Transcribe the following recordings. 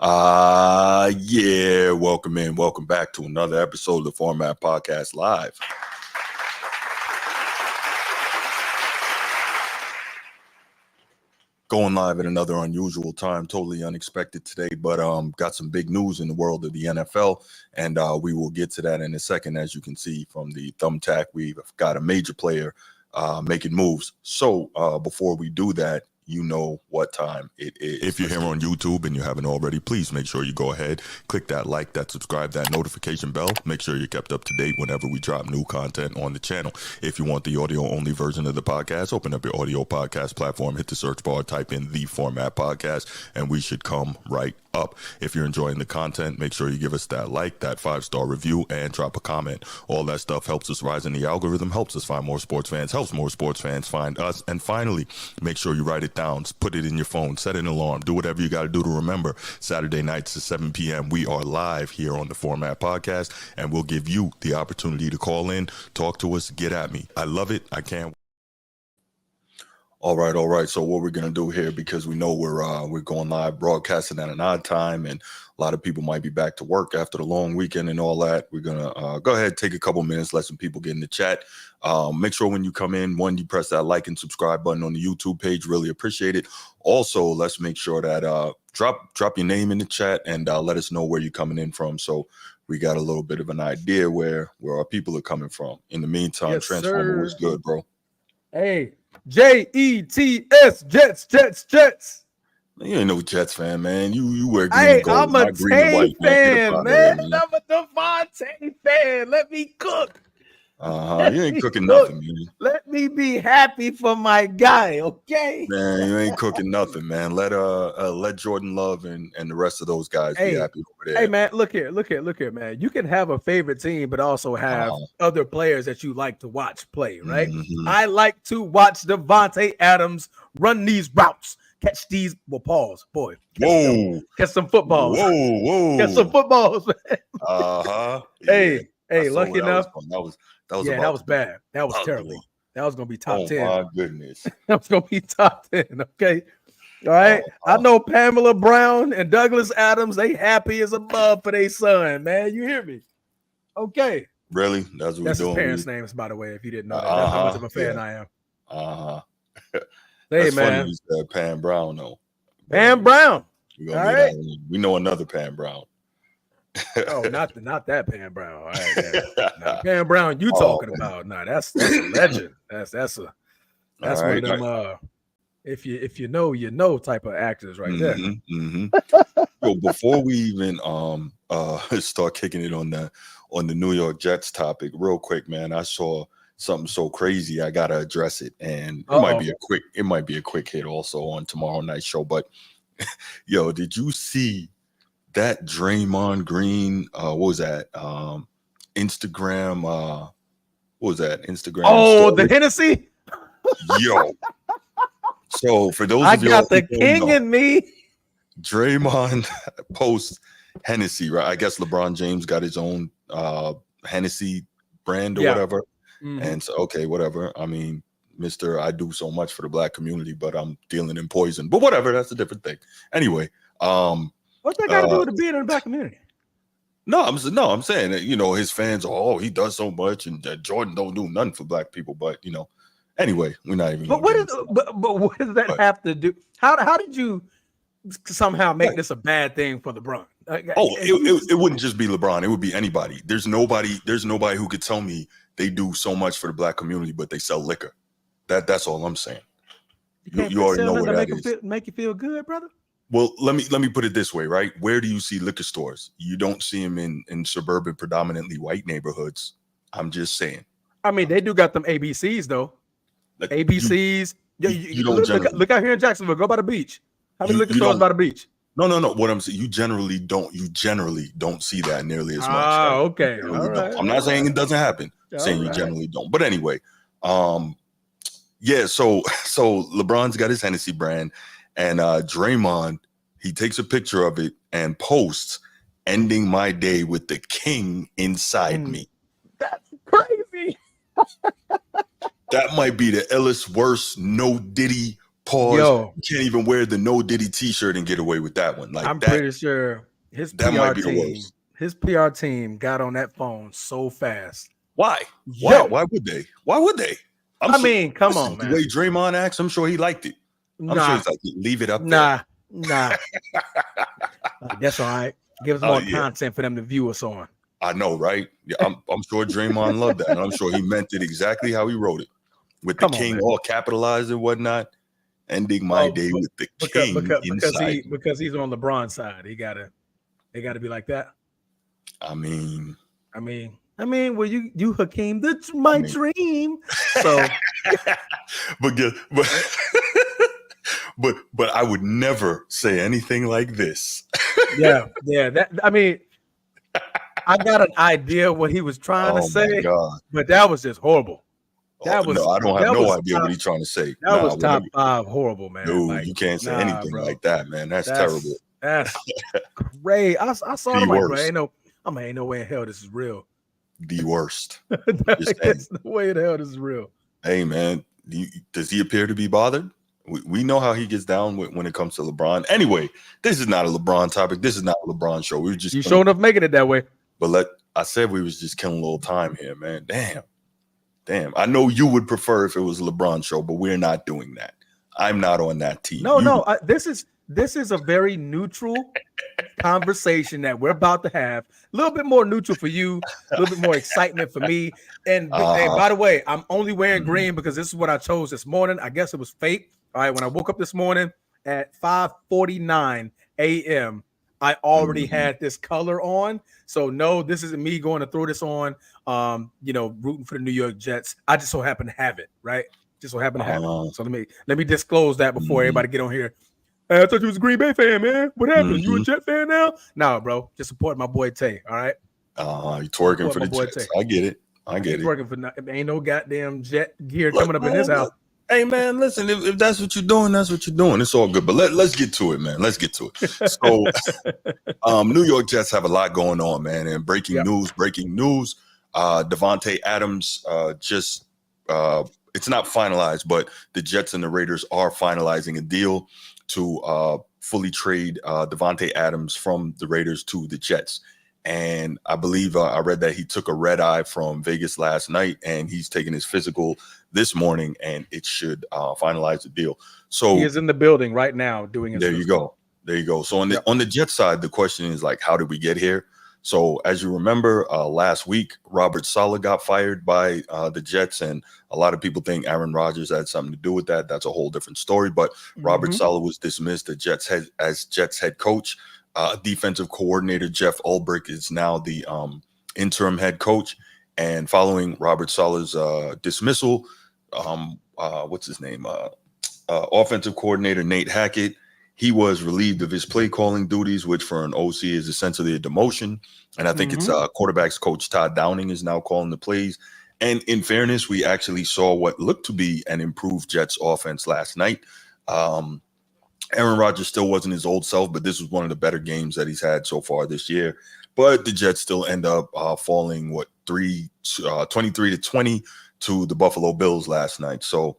Yeah, welcome back to another episode of the Format Podcast Live. Going live at another unusual time, totally unexpected today, but got some big news in the world of the NFL, and we will get to that in a second. As you can see from the thumbtack, we've got a major player making moves. So before we do that, you know what time it is. If you're here on YouTube and you haven't already, please make sure you go ahead, click that like, that subscribe, that notification bell. Make sure you're kept up to date whenever we drop new content on the channel. If you want the audio only version of the podcast, open up your audio podcast platform, hit the search bar, type in The Format Podcast, and we should come right up. If you're enjoying the content, make sure you give us that like, that 5-star review, and drop a comment. All that stuff helps us rise in the algorithm, helps us find more sports fans, helps more sports fans find us. And finally, make sure you write it down, put it in your phone, set an alarm, do whatever you got to do to remember. Saturday nights at 7 p.m. we are live here on the Format Podcast, and we'll give you the opportunity to call in, talk to us, get at me. I love it. I can't. All right. So what we're going to do here, because we know we're going live broadcasting at an odd time, and a lot of people might be back to work after the long weekend and all that. We're going to go ahead, take a couple minutes, let some people get in the chat. Make sure when you come in, one, you press that like and subscribe button on the YouTube page. Really appreciate it. Also, let's make sure that drop your name in the chat and let us know where you're coming in from. So we got a little bit of an idea where our people are coming from. In the meantime, yes, Transformer was good, bro. Hey. Jets, Jets. You ain't no Jets fan, man. You wear green hey, and gold. I'm a Tay fan, man. I'm a Davantae fan. Let me cook. You ain't cooking nothing, man. Let me be happy for my guy, okay? Man, you ain't cooking nothing, man. Let Jordan Love and the rest of those guys be happy over there. Hey, man, look here, man. You can have a favorite team, but also have other players that you like to watch play, right? Mm-hmm. I like to watch Davantae Adams run these routes, catch these. Well, pause, boy. Catch some footballs. Whoa. Catch some footballs, man. Yeah. Hey, lucky enough. That was bad. That was terrible. That was going to be top 10. Oh, my goodness. That was going to be top 10, okay? All right? I know Pamela Brown and Douglas Adams, they happy as a bug for their son, man. You hear me? Okay. Really? That's his parents' names, by the way, if you didn't know that. That's how much of a fan I am. Hey, man. Funny you said Pam Brown, though. Pam Brown. All right. We know another Pam Brown. Oh, not that Pam Brown. All right, nah, Pam Brown, you talking about? Nah, that's a legend. That's one of them. If you know, you know type of actors right there. Mm-hmm. So before we even start kicking it on the New York Jets topic, real quick, man, I saw something so crazy. I gotta address it, and it might be a quick hit also on tomorrow night's show. But yo, did you see that Draymond Green, what was that? Instagram, what was that? Instagram. Oh, story? The Hennessy? Yo. So for those of you got the king in me. Draymond posts Hennessy, right? I guess LeBron James got his own Hennessy brand or whatever. Mm-hmm. And so, okay, whatever. I mean, Mr. I do so much for the black community, but I'm dealing in poison. But whatever, that's a different thing. Anyway, what's that got to do with being in the black community? No, I'm saying that, his fans are, he does so much, and Jordan don't do nothing for black people. But anyway, we're not even. But what does that have to do? How did you somehow make this a bad thing for LeBron? It wouldn't just be LeBron. It would be anybody. There's nobody who could tell me they do so much for the black community, but they sell liquor. That's all I'm saying. You already know what that is. Make you feel good, brother. Well, let me put it this way, right? Where do you see liquor stores? You don't see them in suburban, predominantly white neighborhoods. I'm just saying. I mean, they do got them ABCs though. Like ABCs. You don't look out here in Jacksonville. Go by the beach. How many liquor stores by the beach? No. What I'm saying, you generally don't see that nearly as much. Okay. All right. I'm not saying it doesn't happen. I'm saying you generally don't. But anyway, yeah. So LeBron's got his Hennessy brand. And Draymond, he takes a picture of it and posts, ending my day with the king inside me. That's crazy. That might be the illest, worst, no Diddy Pause. Yo, You can't even wear the No Diddy T-shirt and get away with that one. Like I'm that. pretty sure his That PR might be the team, worst. his PR team got on that phone so fast. Why? Yo. Why would they? Why would they? Come on, man. The way Draymond acts, I'm sure he liked it. I'm sure he's like, leave it up there. Nah. That's all right. Give us more content for them to view us on. I know, right? Yeah, I'm sure Draymond loved that. And I'm sure he meant it exactly how he wrote it. With the king all capitalized and whatnot. Ending my day with the king inside. Because he's on LeBron's side. They gotta be like that. I mean, well, you Hakeem, that's my dream. So but I would never say anything like this. yeah. I got an idea what he was trying to say, but that was just horrible. I don't have no idea what he's trying to say. That was top 5 horrible, man. Dude, you can't say anything like that, man. That's terrible. That's crazy. I saw him like, bro, ain't no way in hell this is real. The worst. There's no way in hell this is real. Hey, man, does he appear to be bothered? We know how he gets down when it comes to LeBron. Anyway, this is not a LeBron topic. This is not a LeBron show. We were just showing up making it that way. But I said we was just killing a little time here, man. Damn. I know you would prefer if it was a LeBron show, but we're not doing that. I'm not on that team. No. This is a very neutral conversation that we're about to have. A little bit more neutral for you, a little bit more excitement for me. And by the way, I'm only wearing green because this is what I chose this morning. I guess it was fate. All right, when I woke up this morning at 5:49 a.m., I already had this color on. So no, this isn't me going to throw this on, rooting for the New York Jets. I just so happen to have it, right? Just so happen to have it. So let me disclose that before everybody get on here. I thought you was a Green Bay fan, man. What happened? You a Jet fan now? No, bro. Just support my boy Tay, all right? You twerking for the Jets. Tay. I get it. Twerking for ain't no goddamn Jet gear coming up in his house. Hey, man, listen, if that's what you're doing, that's what you're doing. It's all good. But let's get to it, man. Let's get to it. So New York Jets have a lot going on, man. And breaking news. Davantae Adams it's not finalized, but the Jets and the Raiders are finalizing a deal to fully trade Davantae Adams from the Raiders to the Jets. And I believe I read that he took a red eye from Vegas last night, and he's taking his physical this morning, and it should finalize the deal. So he is in the building right now doing his physical. There you go. So on the Jets side, the question is like, how did we get here? So as you remember, last week, Robert Saleh got fired by the Jets, and a lot of people think Aaron Rodgers had something to do with that. That's a whole different story. But Robert Saleh was dismissed as Jets head coach. Defensive coordinator Jeff Ulbrich is now the interim head coach. And following Robert Saleh's dismissal, what's his name? Offensive coordinator Nate Hackett. He was relieved of his play calling duties, which for an OC is essentially a demotion. And I think it's quarterbacks coach Todd Downing is now calling the plays. And in fairness, we actually saw what looked to be an improved Jets offense last night. Aaron Rodgers still wasn't his old self, but this was one of the better games that he's had so far this year. But the Jets still end up falling, 23-20 to the Buffalo Bills last night. So,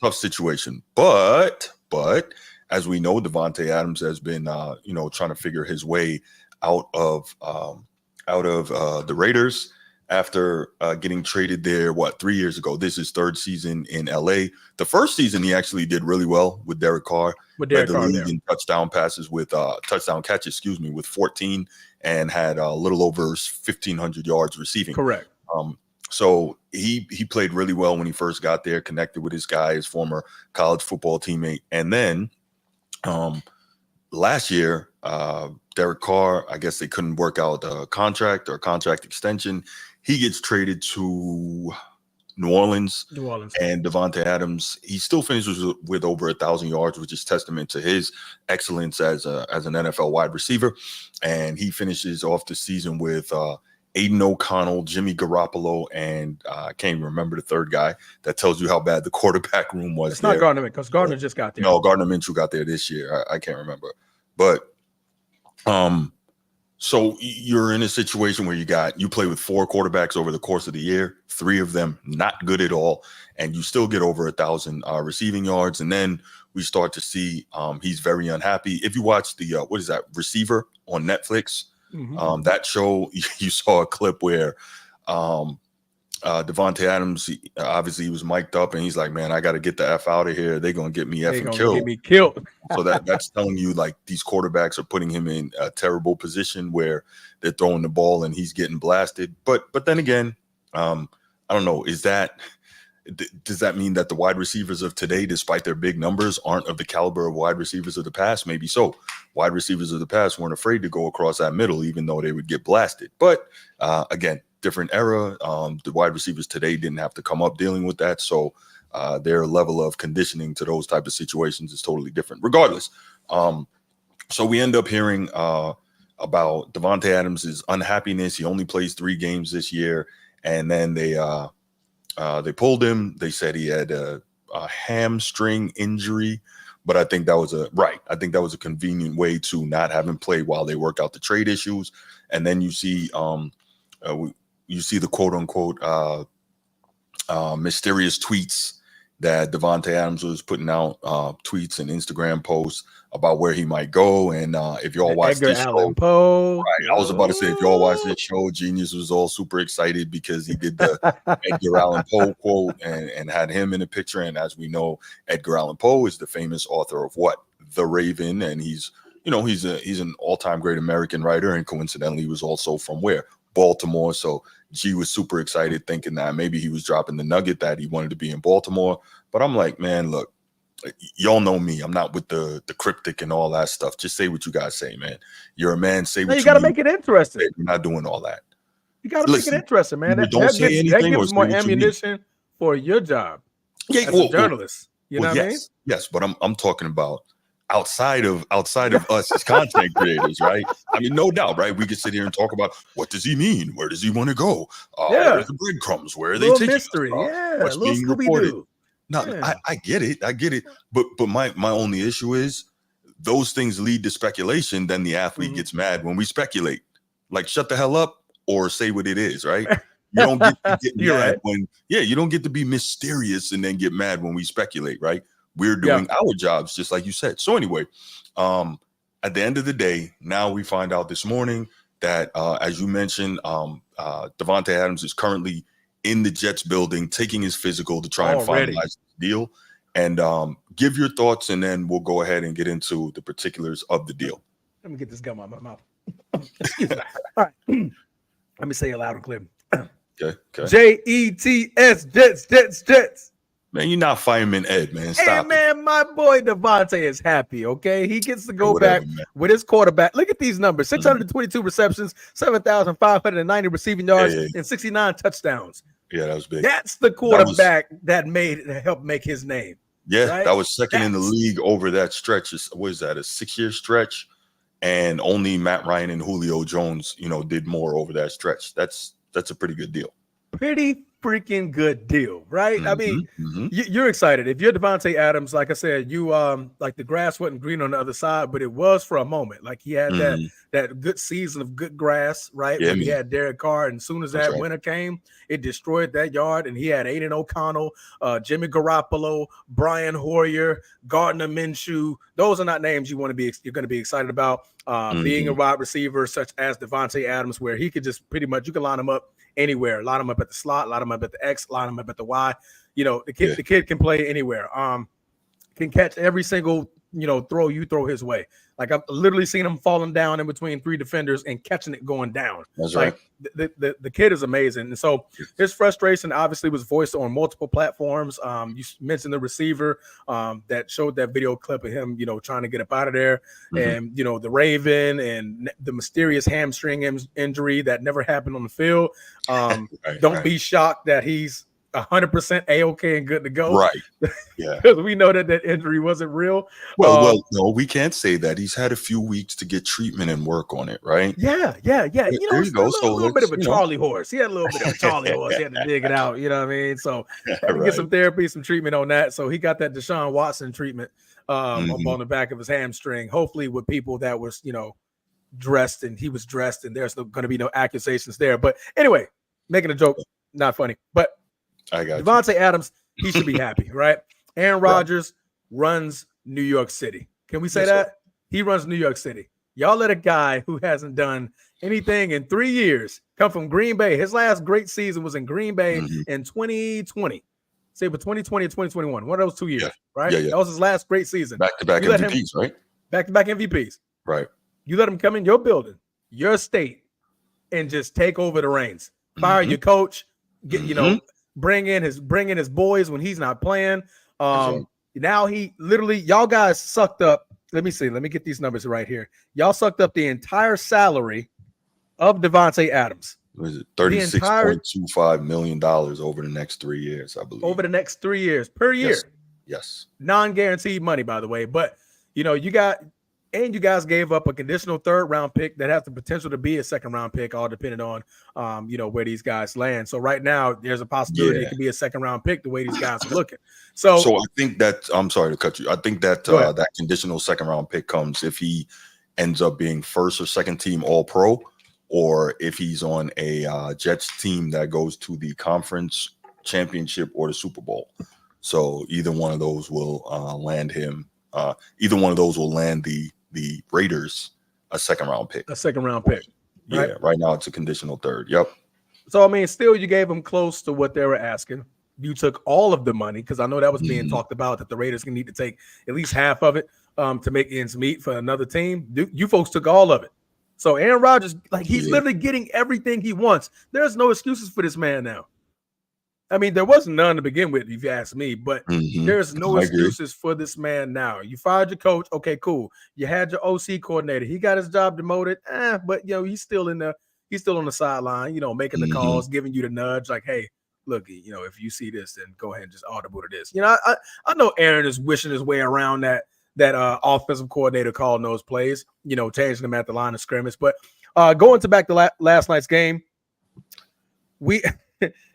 tough situation. But as we know, Davantae Adams has been, trying to figure his way out of the Raiders after getting traded there, 3 years ago. This is his third season in LA. The first season, he actually did really well with Derek Carr. Led the league in touchdown passes with touchdown catches, with 14, and had a little over 1,500 yards receiving. Correct. So he played really well when he first got there, connected with his guy, his former college football teammate. And then last year, Derek Carr, I guess they couldn't work out a contract extension. He gets traded to New Orleans. And Davantae Adams, he still finishes with over 1,000 yards, which is testament to his excellence as an NFL wide receiver. And he finishes off the season with Aiden O'Connell, Jimmy Garoppolo, and I can't even remember the third guy. That tells you how bad the quarterback room was. It's not Gardner, because Gardner just got there. No, Gardner Minshew got there this year. I can't remember. But so you're in a situation where you play with 4 quarterbacks over the course of the year, 3 of them not good at all, and you still get over 1,000 receiving yards. And then we start to see he's very unhappy. If you watch the what is that, Receiver on Netflix, that show, you saw a clip where Davantae Adams, obviously he was mic'd up and he's like, man, I got to get the F out of here. They're going to get me effing killed. Get me killed. So that's telling you, like, these quarterbacks are putting him in a terrible position where they're throwing the ball and he's getting blasted. But then again, I don't know. Does that mean that the wide receivers of today, despite their big numbers, aren't of the caliber of wide receivers of the past? Maybe so. Wide receivers of the past weren't afraid to go across that middle, even though they would get blasted. But again, different era. The wide receivers today didn't have to come up dealing with that. So their level of conditioning to those type of situations is totally different. Regardless, so we end up hearing about Davantae Adams' unhappiness. He only plays 3 games this year, and then they pulled him. They said he had a hamstring injury, but I think that was a convenient way to not have him play while they work out the trade issues. And then you see the quote unquote mysterious tweets that Davantae Adams was putting out, tweets and Instagram posts about where he might go. And if y'all watch this show, I was about to say, if y'all watch this show, Genius was all super excited because he did the Edgar Allan Poe quote and had him in the picture. And as we know, Edgar Allan Poe is the famous author of what? The Raven. And he's an all-time great American writer. And coincidentally, he was also from where? Baltimore. So G was super excited, thinking that maybe he was dropping the nugget that he wanted to be in Baltimore. But I'm like, man, look, y'all know me. I'm not with the cryptic and all that stuff. Just say what you guys say, man. You're a man. Say what you got to make it interesting. You're not doing all that. You got to make it interesting, man. That gives more ammunition for your job as a journalist. You know what I mean? Yes, but I'm talking about outside of us as content creators, right? I mean, no doubt, right? We could sit here and talk about what does he mean? Where does he want to go? Where are the breadcrumbs? Where are they taking mystery? What's being reported? No, I get it. But my only issue is those things lead to speculation. Then the athlete gets mad when we speculate. Like, shut the hell up or say what it is, right? You don't get to get mad when you don't get to be mysterious and then get mad when we speculate, right? We're doing our jobs, just like you said. So anyway, at the end of the day, now we find out this morning that, as you mentioned, Davantae Adams is currently in the Jets building, taking his physical to try and finalize the deal. And give your thoughts, and then we'll go ahead and get into the particulars of the deal. Let me get this gum out of my mouth. Excuse me. All right. Let me say it loud and clear. Okay. Jets, Jets. Man, you're not Fireman Ed, man. Stop. Hey, man, my boy Davantae is happy, okay? He gets to go back with his quarterback. Look at these numbers. 622 receptions, 7,590 receiving yards, and 69 touchdowns. Yeah, that was big. That's the quarterback that helped make his name. Yeah, right? That was second in the league over that stretch. What is that, a 6-year stretch? And only Matt Ryan and Julio Jones, did more over that stretch. That's a pretty good deal. Pretty freaking good deal, right? I mean, you're excited. If you're Davantae Adams, like I said, you like the grass wasn't green on the other side, but it was for a moment. Like he had that good season of good grass, right? When he had Derek Carr, and as soon as that winter came, it destroyed that yard. And he had Aiden O'Connell, Jimmy Garoppolo, Brian Hoyer, Gardner Minshew. Those are not names you're going to be excited about. Being a wide receiver such as Davantae Adams, where he could just pretty much, you can line him up anywhere, line him up at the slot, line him up at the X, line him up at the Y. The kid can play anywhere. Can catch every single throw you throw his way. Like I've literally seen him falling down in between 3 defenders and catching it going down. That's right. The kid is amazing. And so his frustration obviously was voiced on multiple platforms. You mentioned the receiver that showed that video clip of him, trying to get up out of there, and the Raven and the mysterious hamstring injury that never happened on the field. Don't be shocked that he's 100% A-okay and good to go. Right. Yeah. Because we know that injury wasn't real. Well, no, we can't say that. He's had a few weeks to get treatment and work on it, right? Yeah. There you go. A little bit of a Charlie horse. He had a little bit of a Charlie horse. He had to dig it out. You know what I mean? So had to get some therapy, some treatment on that. So he got that Deshaun Watson treatment on the back of his hamstring. Hopefully with people that was, dressed, and he was dressed, and there's going to be no accusations there. But anyway, making a joke, not funny. But I got Davantae Adams, he should be happy, right? Aaron Rodgers runs New York City. Can we say Yes, that? sir. He runs New York City. Y'all let a guy who hasn't done anything in 3 years come from Green Bay. His last great season was in Green Bay in 2020. Say for 2020 and 2021. One of those 2 years, Yeah. right? Yeah. That was his last great season. Back-to-back MVPs, right? Back-to-back MVPs. Right. You let him come in your building, your state, and just take over the reins. Fire your coach, bring in his boys when he's not playing. Right. Now he literally, y'all guys sucked up. Let me see. Let me get these numbers right here. Y'all sucked up the entire salary of Davantae Adams. Was it $36.25 million over the next 3 years, I believe. Over the next 3 years per year. Yes. Non-guaranteed money, by the way. But you guys gave up a conditional 3rd-round pick that has the potential to be a 2nd-round pick, all depending on where these guys land. So right now, there's a possibility it could be a 2nd-round pick the way these guys are looking. So I think that I'm sorry to cut you. I think that that conditional 2nd-round pick comes if he ends up being 1st or 2nd team All-Pro, or if he's on a Jets team that goes to the conference championship or the Super Bowl. So either one of those will land him. Either one of those will land the Raiders a 2nd-round pick. A 2nd-round pick. Right? Yeah, right now it's a conditional 3rd. Yep. So, I mean, still you gave them close to what they were asking. You took all of the money because I know that was being talked about, that the Raiders can need to take at least half of it to make ends meet for another team. You folks took all of it. So Aaron Rodgers, he's literally getting everything he wants. There's no excuses for this man now. I mean, there was none to begin with, if you ask me, but there's no excuses for this man now. You fired your coach. Okay, cool. You had your OC coordinator. He got his job demoted. But he's still on the sideline, making the calls, giving you the nudge, like, hey, look, if you see this, then go ahead and just audible to this. I know Aaron is wishing his way around that offensive coordinator calling those plays, changing them at the line of scrimmage. But going back to last night's game,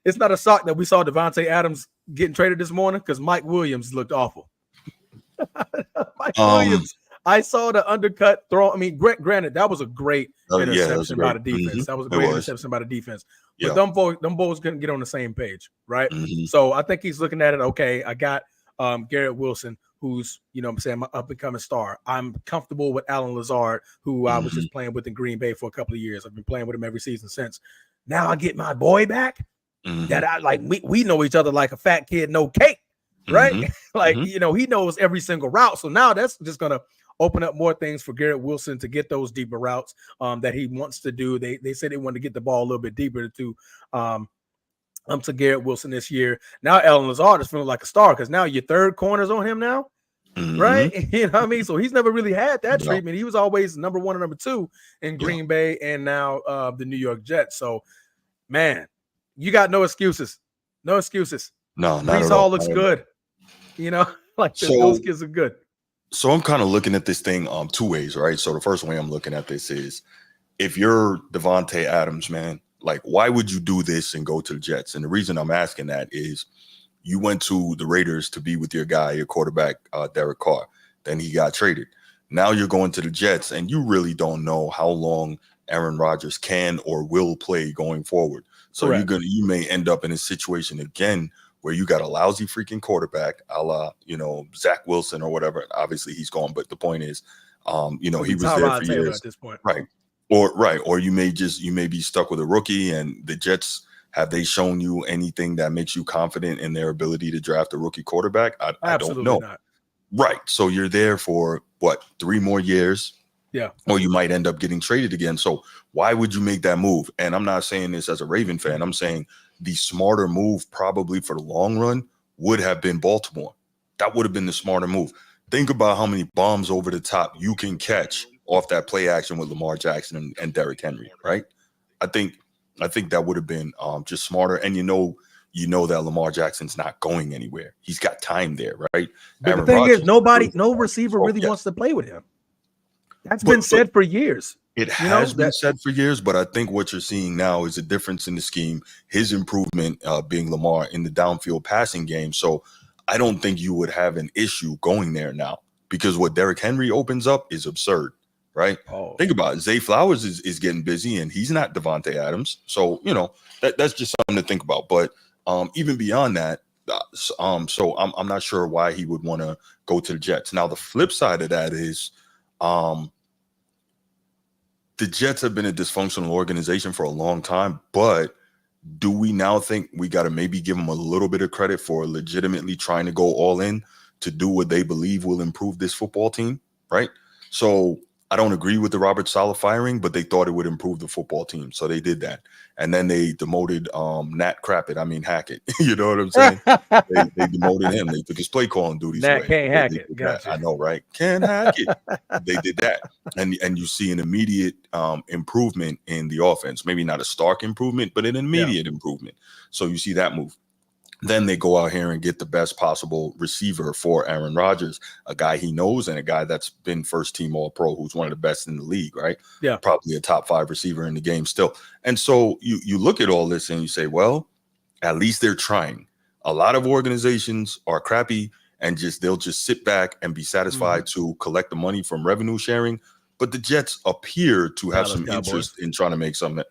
it's not a shock that we saw Davantae Adams getting traded this morning because Mike Williams looked awful. Williams, I saw the undercut throw. I mean, granted, that was a great interception by the defense. That was a great interception by the defense. But them boys couldn't get on the same page, right? So I think he's looking at it, okay, I got Garrett Wilson, who's, I'm saying, my up-and-coming star. I'm comfortable with Alan Lazard, who I was just playing with in Green Bay for a couple of years. I've been playing with him every season since. Now I get my boy back. That I like. We know each other like a fat kid, no cake, right? He knows every single route. So now that's just gonna open up more things for Garrett Wilson to get those deeper routes that he wants to do. They said they wanted to get the ball a little bit deeper to Garrett Wilson this year. Now Alan Lazard is feeling like a star because now your 3rd corner's on him now, right? You know what I mean? So he's never really had that treatment. He was always number 1 and number 2 in Green Bay and now the New York Jets. So, man, you got no excuses. No excuses. No, not Breece at all. Hall looks good. Those kids are good. So I'm kind of looking at this thing 2 ways, right? So the first way I'm looking at this is, if you're Davantae Adams, man, why would you do this and go to the Jets? And the reason I'm asking that is you went to the Raiders to be with your guy, your quarterback, Derek Carr. Then he got traded. Now you're going to the Jets, and you really don't know how long Aaron Rodgers can or will play going forward. So you may end up in a situation again where you got a lousy freaking quarterback, a la, Zach Wilson or whatever. Obviously he's gone, but the point is, he was there for years at this point. Right. Or you may be stuck with a rookie, and the Jets, have they shown you anything that makes you confident in their ability to draft a rookie quarterback? I don't know. Not. Right. So you're there for 3 more years? Yeah. Or you might end up getting traded again. So why would you make that move? And I'm not saying this as a Raven fan. I'm saying the smarter move probably for the long run would have been Baltimore. That would have been the smarter move. Think about how many bombs over the top you can catch off that play action with Lamar Jackson and Derrick Henry, right? I think that would have been just smarter. And you know that Lamar Jackson's not going anywhere. He's got time there, right? But Aaron the thing Rodgers, is, no receiver really wants to play with him. That's been said for years. It has been said for years, but I think what you're seeing now is a difference in the scheme, his improvement being Lamar in the downfield passing game. So I don't think you would have an issue going there now, because what Derrick Henry opens up is absurd, right? Think about it. Zay Flowers is getting busy, and he's not Davantae Adams. So, that's just something to think about. But even beyond that, so I'm not sure why he would want to go to the Jets. Now, the flip side of that is the Jets have been a dysfunctional organization for a long time, but do we now think we got to maybe give them a little bit of credit for legitimately trying to go all in to do what they believe will improve this football team, right? So I don't agree with the Robert Saleh firing, but they thought it would improve the football team. So they did that. And then they demoted Hackett. You know what I'm saying? they demoted him. They took his play calling duties Nat away. can't hack it. Gotcha. I know, right? Can't hack it. They did that. And you see an immediate improvement in the offense. Maybe not a stark improvement, but an immediate improvement. So you see that move. Then they go out here and get the best possible receiver for Aaron Rodgers, a guy he knows and a guy that's been first team All-Pro, who's one of the best in the league, right? Yeah. Probably a top 5 receiver in the game still. And so you look at all this and you say, well, at least they're trying. A lot of organizations are crappy and they'll just sit back and be satisfied to collect the money from revenue sharing. But the Jets appear to have some interest in trying to make something.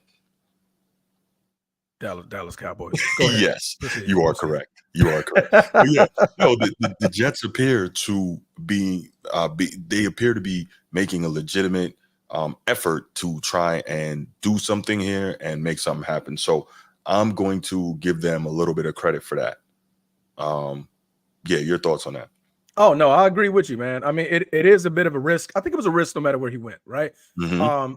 Dallas Cowboys. Go ahead. Yes, you are correct. You are correct. But yeah, no, the Jets appear to be they appear to be making a legitimate effort to try and do something here and make something happen. So I'm going to give them a little bit of credit for that. Yeah, your thoughts on that? Oh no, I agree with you, man. I mean, it is a bit of a risk. I think it was a risk no matter where he went, right? Mm-hmm.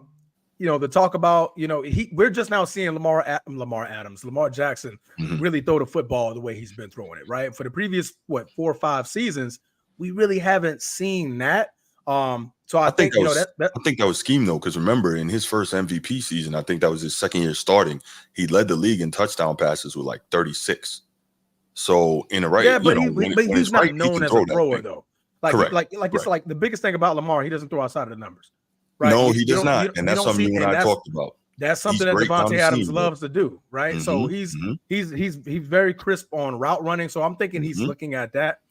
The talk about, we're just now seeing Lamar Jackson really throw the football the way he's been throwing it, right? For the previous 4 or 5 seasons, we really haven't seen that. So I think I think that was scheme though, because remember in his first MVP season, I think that was his second year starting. He led the league in touchdown passes with like 36. So in a right, yeah, but he's not known as a thrower though. Correct. It's like the biggest thing about Lamar, he doesn't throw outside of the numbers. Right? No, he does not, and that's something you and I talked about. That's something that Davantae Adams loves to do, right? Mm-hmm, so he's very crisp on route running. So I'm thinking he's looking at that.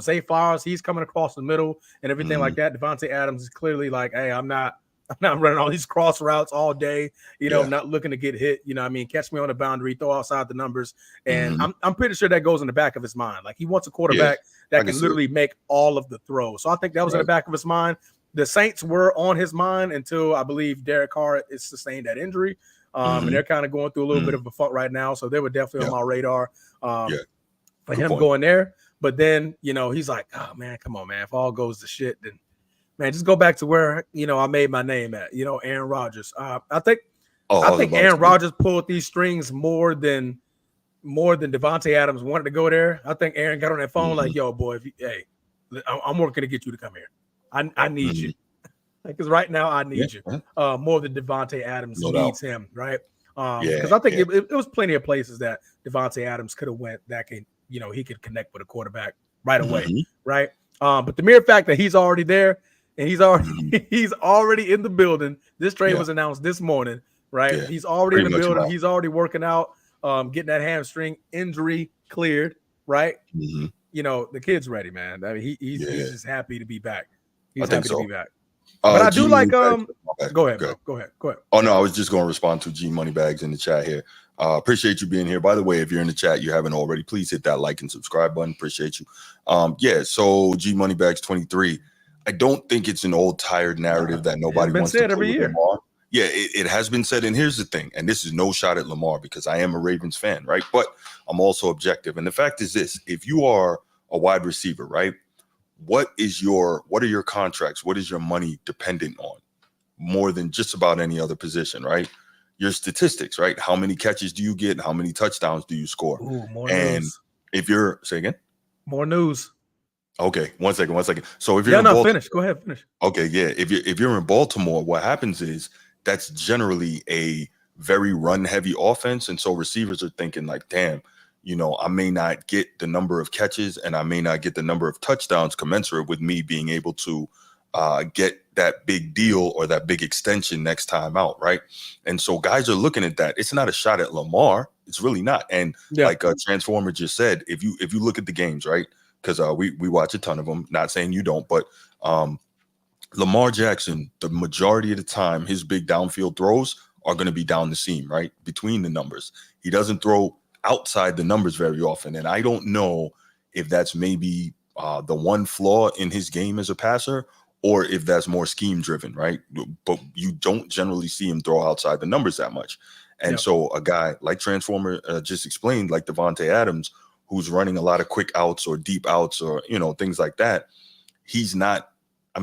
Zay Flowers, he's coming across the middle and everything like that. Davantae Adams is clearly like, hey, I'm not running all these cross routes all day. I'm not looking to get hit. Catch me on the boundary, throw outside the numbers, and I'm pretty sure that goes in the back of his mind. Like he wants a quarterback that can literally make all of the throws. So I think that was in the back of his mind. The Saints were on his mind until I believe Derek Carr is sustained that injury. And they're kind of going through a little bit of a funk right now. So they were definitely on my radar for him going there. But then, he's like, oh, man, come on, man. If all goes to shit, then, man, just go back to where, I made my name at, Aaron Rodgers. I think Aaron Rodgers pulled these strings more than Davantae Adams wanted to go there. I think Aaron got on that phone like, yo, boy, I'm working to get you to come here. I need you, because right now I need you more than Davantae Adams needs him, right? Because I think it was plenty of places that Davantae Adams could have went that can, he could connect with a quarterback right away, right? But the mere fact that he's already there and he's already in the building. This trade was announced this morning, right? Yeah. He's already in the building. He's already working out, getting that hamstring injury cleared, right? The kid's ready, man. I mean, he's just happy to be back. He's happy to be back. But I do like go ahead, bro. Go ahead. Oh no, I was just going to respond to G Moneybags in the chat here. Appreciate you being here. By the way, if you're in the chat, you haven't already, please hit that like and subscribe button. Appreciate you. So G Moneybags 23. I don't think it's an old tired narrative that nobody wants to every year. Lamar. Yeah, it has been said. And here's the thing, and this is no shot at Lamar because I am a Ravens fan, right? But I'm also objective. And the fact is this: if you are a wide receiver, right? What are your contracts? What is your money dependent on? More than just about any other position, right? Your statistics, right? How many catches do you get? How many touchdowns do you score? Ooh, more news. If you're say again, more news. Okay, one second. So if you're in Baltimore, finish. Go ahead, finish. Okay, yeah. If you're in Baltimore, what happens is that's generally a very run heavy offense, and so receivers are thinking like, damn. I may not get the number of catches and I may not get the number of touchdowns commensurate with me being able to get that big deal or that big extension next time out, right? And so guys are looking at that. It's not a shot at Lamar. It's really not. And like Transformer just said, if you look at the games, right? Because we watch a ton of them. Not saying you don't, but Lamar Jackson, the majority of the time, his big downfield throws are going to be down the seam, right? Between the numbers. He doesn't throw outside the numbers very often. And I don't know if that's maybe the one flaw in his game as a passer, or if that's more scheme driven, right? But you don't generally see him throw outside the numbers that much. And so a guy like Transformer just explained, like Davantae Adams, who's running a lot of quick outs or deep outs or, things like that, he's not,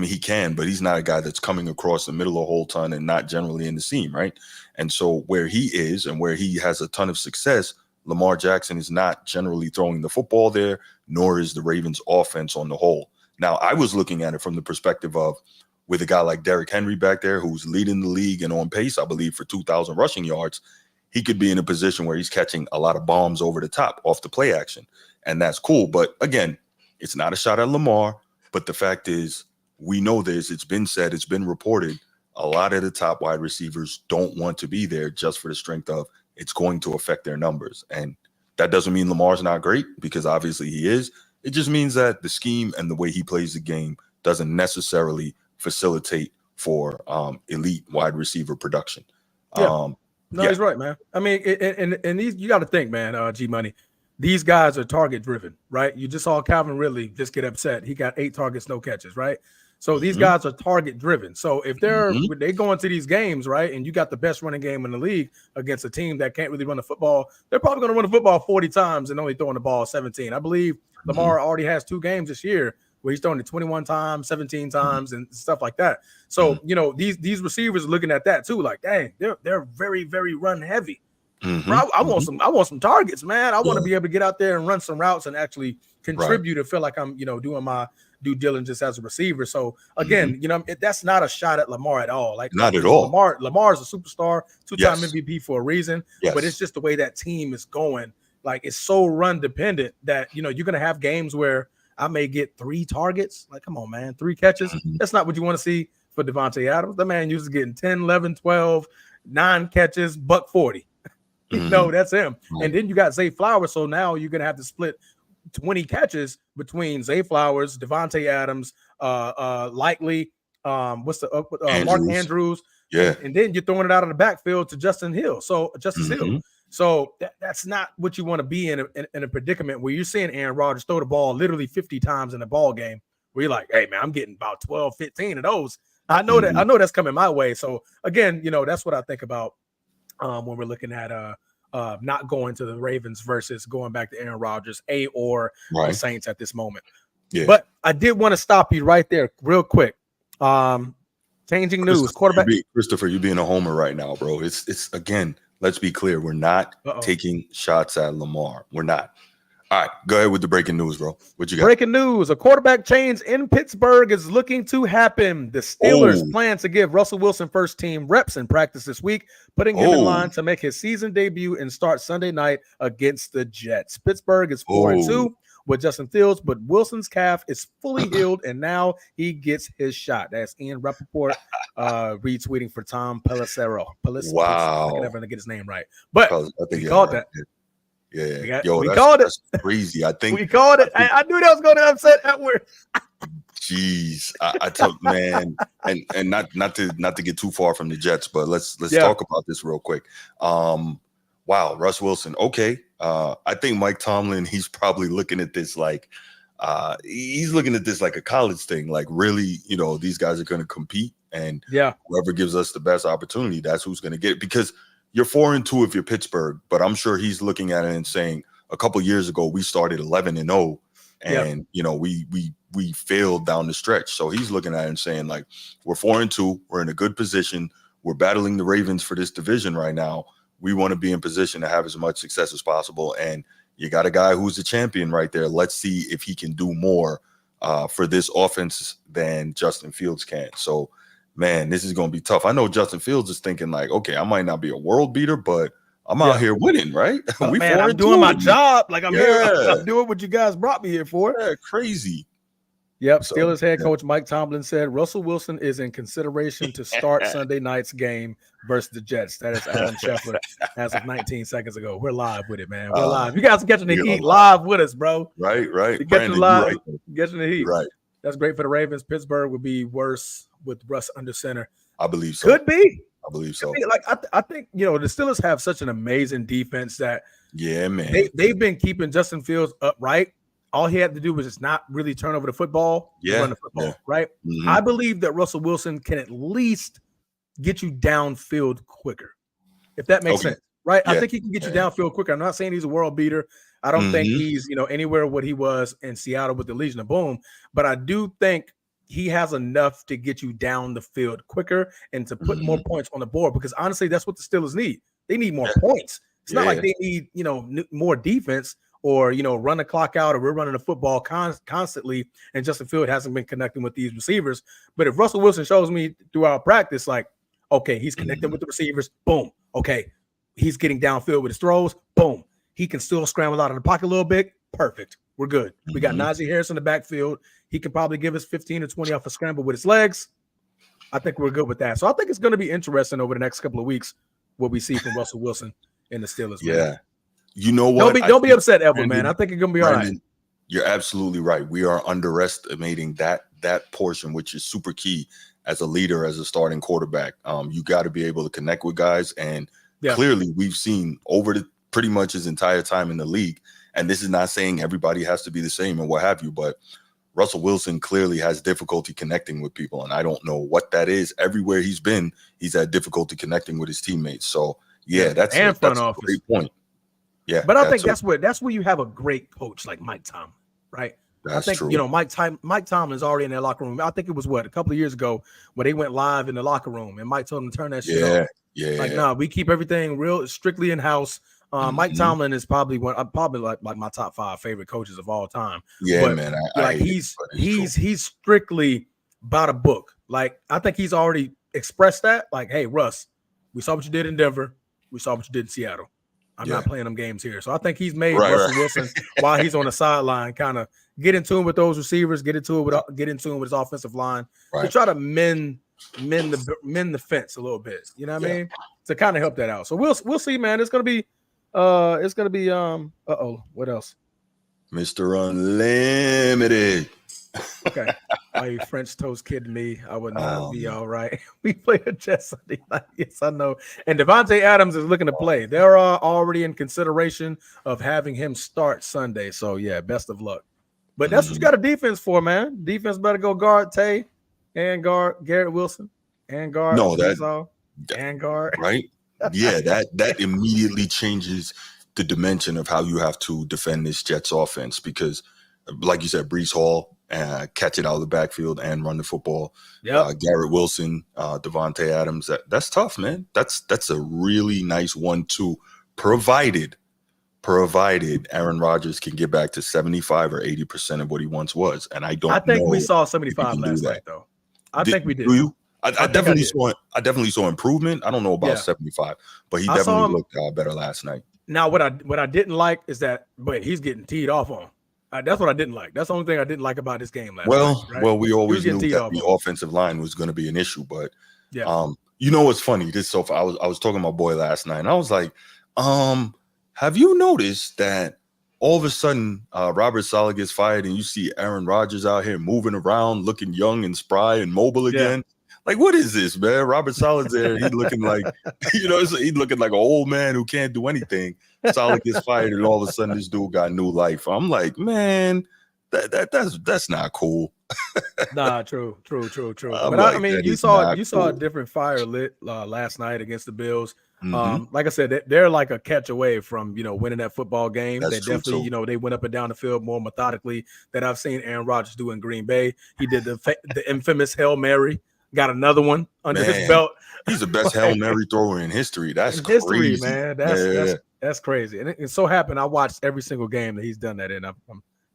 he can, but he's not a guy that's coming across the middle a whole ton and not generally in the seam, right? And so where he is and where he has a ton of success, Lamar Jackson is not generally throwing the football there, nor is the Ravens offense on the whole. Now, I was looking at it from the perspective of with a guy like Derrick Henry back there who's leading the league and on pace, I believe, for 2,000 rushing yards, he could be in a position where he's catching a lot of bombs over the top off the play action. And that's cool. But again, it's not a shot at Lamar. But the fact is, we know this. It's been said, it's been reported. A lot of the top wide receivers don't want to be there just for the strength of it's going to affect their numbers. And that doesn't mean Lamar's not great, because obviously he is. It just means that the scheme and the way he plays the game doesn't necessarily facilitate for elite wide receiver production. He's right, man. And these, you got to think, man, G Money, these guys are target driven, right? You just saw Calvin Ridley just get upset. He got 8 targets, no catches, right? So these guys are target driven. So if they go into these games, right, and you got the best running game in the league against a team that can't really run the football, they're probably going to run the football 40 times and only throwing the ball 17. I believe Lamar already has 2 games this year where he's throwing it 21 times, 17 times, and stuff like that. So, these receivers are looking at that too, like, dang, they're very, very run heavy. Bro, I want some targets, man. I want to be able to get out there and run some routes and actually contribute and feel like I'm, doing my due diligence as a receiver. So again, that's not a shot at Lamar at all. Like, not at all. Lamar's a superstar, 2-time MVP for a reason. But it's just the way that team is going. Like, it's so run dependent that you're gonna have games where I may get 3 targets. Like, come on, man, 3 catches. That's not what you want to see for Davantae Adams. The man usually getting 10, 11, 12, 9 catches, $140. That's him. And then you got Zay Flowers. So now you're gonna have to split 20 catches between Zay Flowers, Davantae Adams, likely Mark Andrews. Yeah. And then you're throwing it out of the backfield to Justice Hill. So that's not what you want to be in a predicament where you're seeing Aaron Rodgers throw the ball literally 50 times in a ball game where you're like, hey man, I'm getting about 12, 15 of those. I know that's coming my way. So again, that's what I think about when we're looking at not going to the Ravens versus going back to Aaron Rodgers, or the Saints at this moment. Yeah. But I did want to stop you right there real quick. Changing news. Quarterback. Christopher, you being a homer right now, bro. It's again, let's be clear. We're not taking shots at Lamar. We're not. All right, go ahead with the breaking news, bro. What you got? Breaking news. A quarterback change in Pittsburgh is looking to happen. The Steelers plan to give Russell Wilson first team reps in practice this week, putting him in line to make his season debut and start Sunday night against the Jets. Pittsburgh is 4-2 with Justin Fields, but Wilson's calf is fully healed, and now he gets his shot. That's Ian Rappaport retweeting for Tom Pelissero. Wow. I can never get his name right. But he called that. Yeah, we called it. That's crazy. I think we called it. I knew that was going to upset Edward. Jeez, I took, man, and not to get too far from the Jets, but let's talk about this real quick. Wow, Russ Wilson. Okay, I think Mike Tomlin, he's probably looking at this like a college thing. Like, really, these guys are going to compete, and whoever gives us the best opportunity, that's who's going to get it. Because you're 4-2 if you're Pittsburgh, but I'm sure he's looking at it and saying, a couple years ago we started 11-0, and we failed down the stretch. So he's looking at it and saying, like, we're 4-2, we're in a good position, we're battling the Ravens for this division right now. We want to be in position to have as much success as possible, and you got a guy who's a champion right there. Let's see if he can do more for this offense than Justin Fields can. So, man, this is going to be tough. I know Justin Fields is thinking like, okay, I might not be a world beater, but I'm out here winning, right? Man, I'm doing my job. Like, I'm here. I'm doing what you guys brought me here for. Yeah, crazy. Yep. Steelers head coach Mike Tomlin said Russell Wilson is in consideration to start Sunday night's game versus the Jets. That is Adam Scheffler as of 19 seconds ago. We're live with it, man. We're live. You guys are catching the heat live with us, bro. Right. You're catching the heat. Right. That's great for the Ravens. Pittsburgh would be worse with Russ under center. I believe so. Could be. I believe so. I think the Steelers have such an amazing defense that man, they've been keeping Justin Fields upright. all he had to do was just not really turn over the football and run the football, right? Mm-hmm. I believe that Russell Wilson can at least get you downfield quicker, if that makes sense, right? I think he can get you downfield quicker. I'm not saying he's a world beater. I don't think he's, anywhere what he was in Seattle with the Legion of Boom, but I do think he has enough to get you down the field quicker and to put more points on the board, because honestly, that's what the Steelers need. They need more points. It's not like they need, more defense or, run the clock out, or we're running the football constantly and Justin Field hasn't been connecting with these receivers. But if Russell Wilson shows me throughout practice, like, okay, he's connecting with the receivers, boom. Okay, he's getting downfield with his throws, boom. He can still scramble out of the pocket a little bit, perfect. We're good. We got Najee Harris in the backfield. He can probably give us 15 or 20 off a scramble with his legs. I think we're good with that. So I think it's going to be interesting over the next couple of weeks what we see from Russell Wilson in the Steelers. Yeah. Man. You know what? Don't be upset, Evan, man. I think it's going to be all right. You're absolutely right. We are underestimating that portion, which is super key as a leader, as a starting quarterback. You got to be able to connect with guys. And clearly we've seen over pretty much his entire time in the league. And this is not saying everybody has to be the same and what have you, but Russell Wilson clearly has difficulty connecting with people. And I don't know what that is. Everywhere he's been, he's had difficulty connecting with his teammates. So that's a great point. Yeah. But I think that's where you have a great coach like Mike Tomlin, right? That's I think, true. Mike Tomlin's already in that locker room. I think it was a couple of years ago when they went live in the locker room and Mike told them to turn that shit off. Yeah. Like, nah, we keep everything real strictly in house. Mike Tomlin is probably like my top 5 favorite coaches of all time. Yeah, but, man. He's strictly by the book. Like, I think he's already expressed that. Like, hey, Russ, we saw what you did in Denver. We saw what you did in Seattle. I'm not playing them games here. So I think he's made Russell Wilson while he's on the sideline kind of get in tune with those receivers, get in tune with his offensive line to try to mend the fence a little bit. You know what I mean? To kind of help that out. So we'll see, man. It's gonna be what else? Mr. Unlimited. Okay. Are you French toast kidding me? I would not be all right. We play a Jets Sunday night. Yes, I know. And Davantae Adams is looking to play. They're already in consideration of having him start Sunday. So best of luck. But that's what you got a defense for, man. Defense better go guard Tay and guard Garrett Wilson and guard and guard. Right? Yeah, that immediately changes the dimension of how you have to defend this Jets offense, because like you said, Breece Hall, catch it out of the backfield and run the football. Garrett Wilson, Davantae Adams. That's tough, man. That's a really nice 1-2, provided Aaron Rodgers can get back to 75 or 80% of what he once was. And I think we saw 75 last night, though. I think we did. Do you? I definitely saw improvement. I don't know about 75, but he definitely looked better last night. Now, what I didn't like is that, he's getting teed off on. That's what I didn't like. That's the only thing I didn't like about this game last night. Right? Well, we always knew that the offensive line was going to be an issue, but you know what's funny? I was talking to my boy last night, and I was like, have you noticed that all of a sudden Robert Saleh gets fired, and you see Aaron Rodgers out here moving around, looking young and spry and mobile again? Like, what is this, man? Robert Saleh's there. He's looking like, he's looking like an old man who can't do anything. Saleh gets fired, and all of a sudden this dude got new life. I'm like, man, that's not cool. Nah, true. But I mean, you saw a different fire lit last night against the Bills. Like I said, they're like a catch away from winning that football game. They definitely they went up and down the field more methodically than I've seen Aaron Rodgers do in Green Bay. He did the infamous Hail Mary. Got another one under his belt. He's the best Hail Mary thrower in history. That's crazy, man. That's crazy. And it so happened I watched every single game that he's done that in.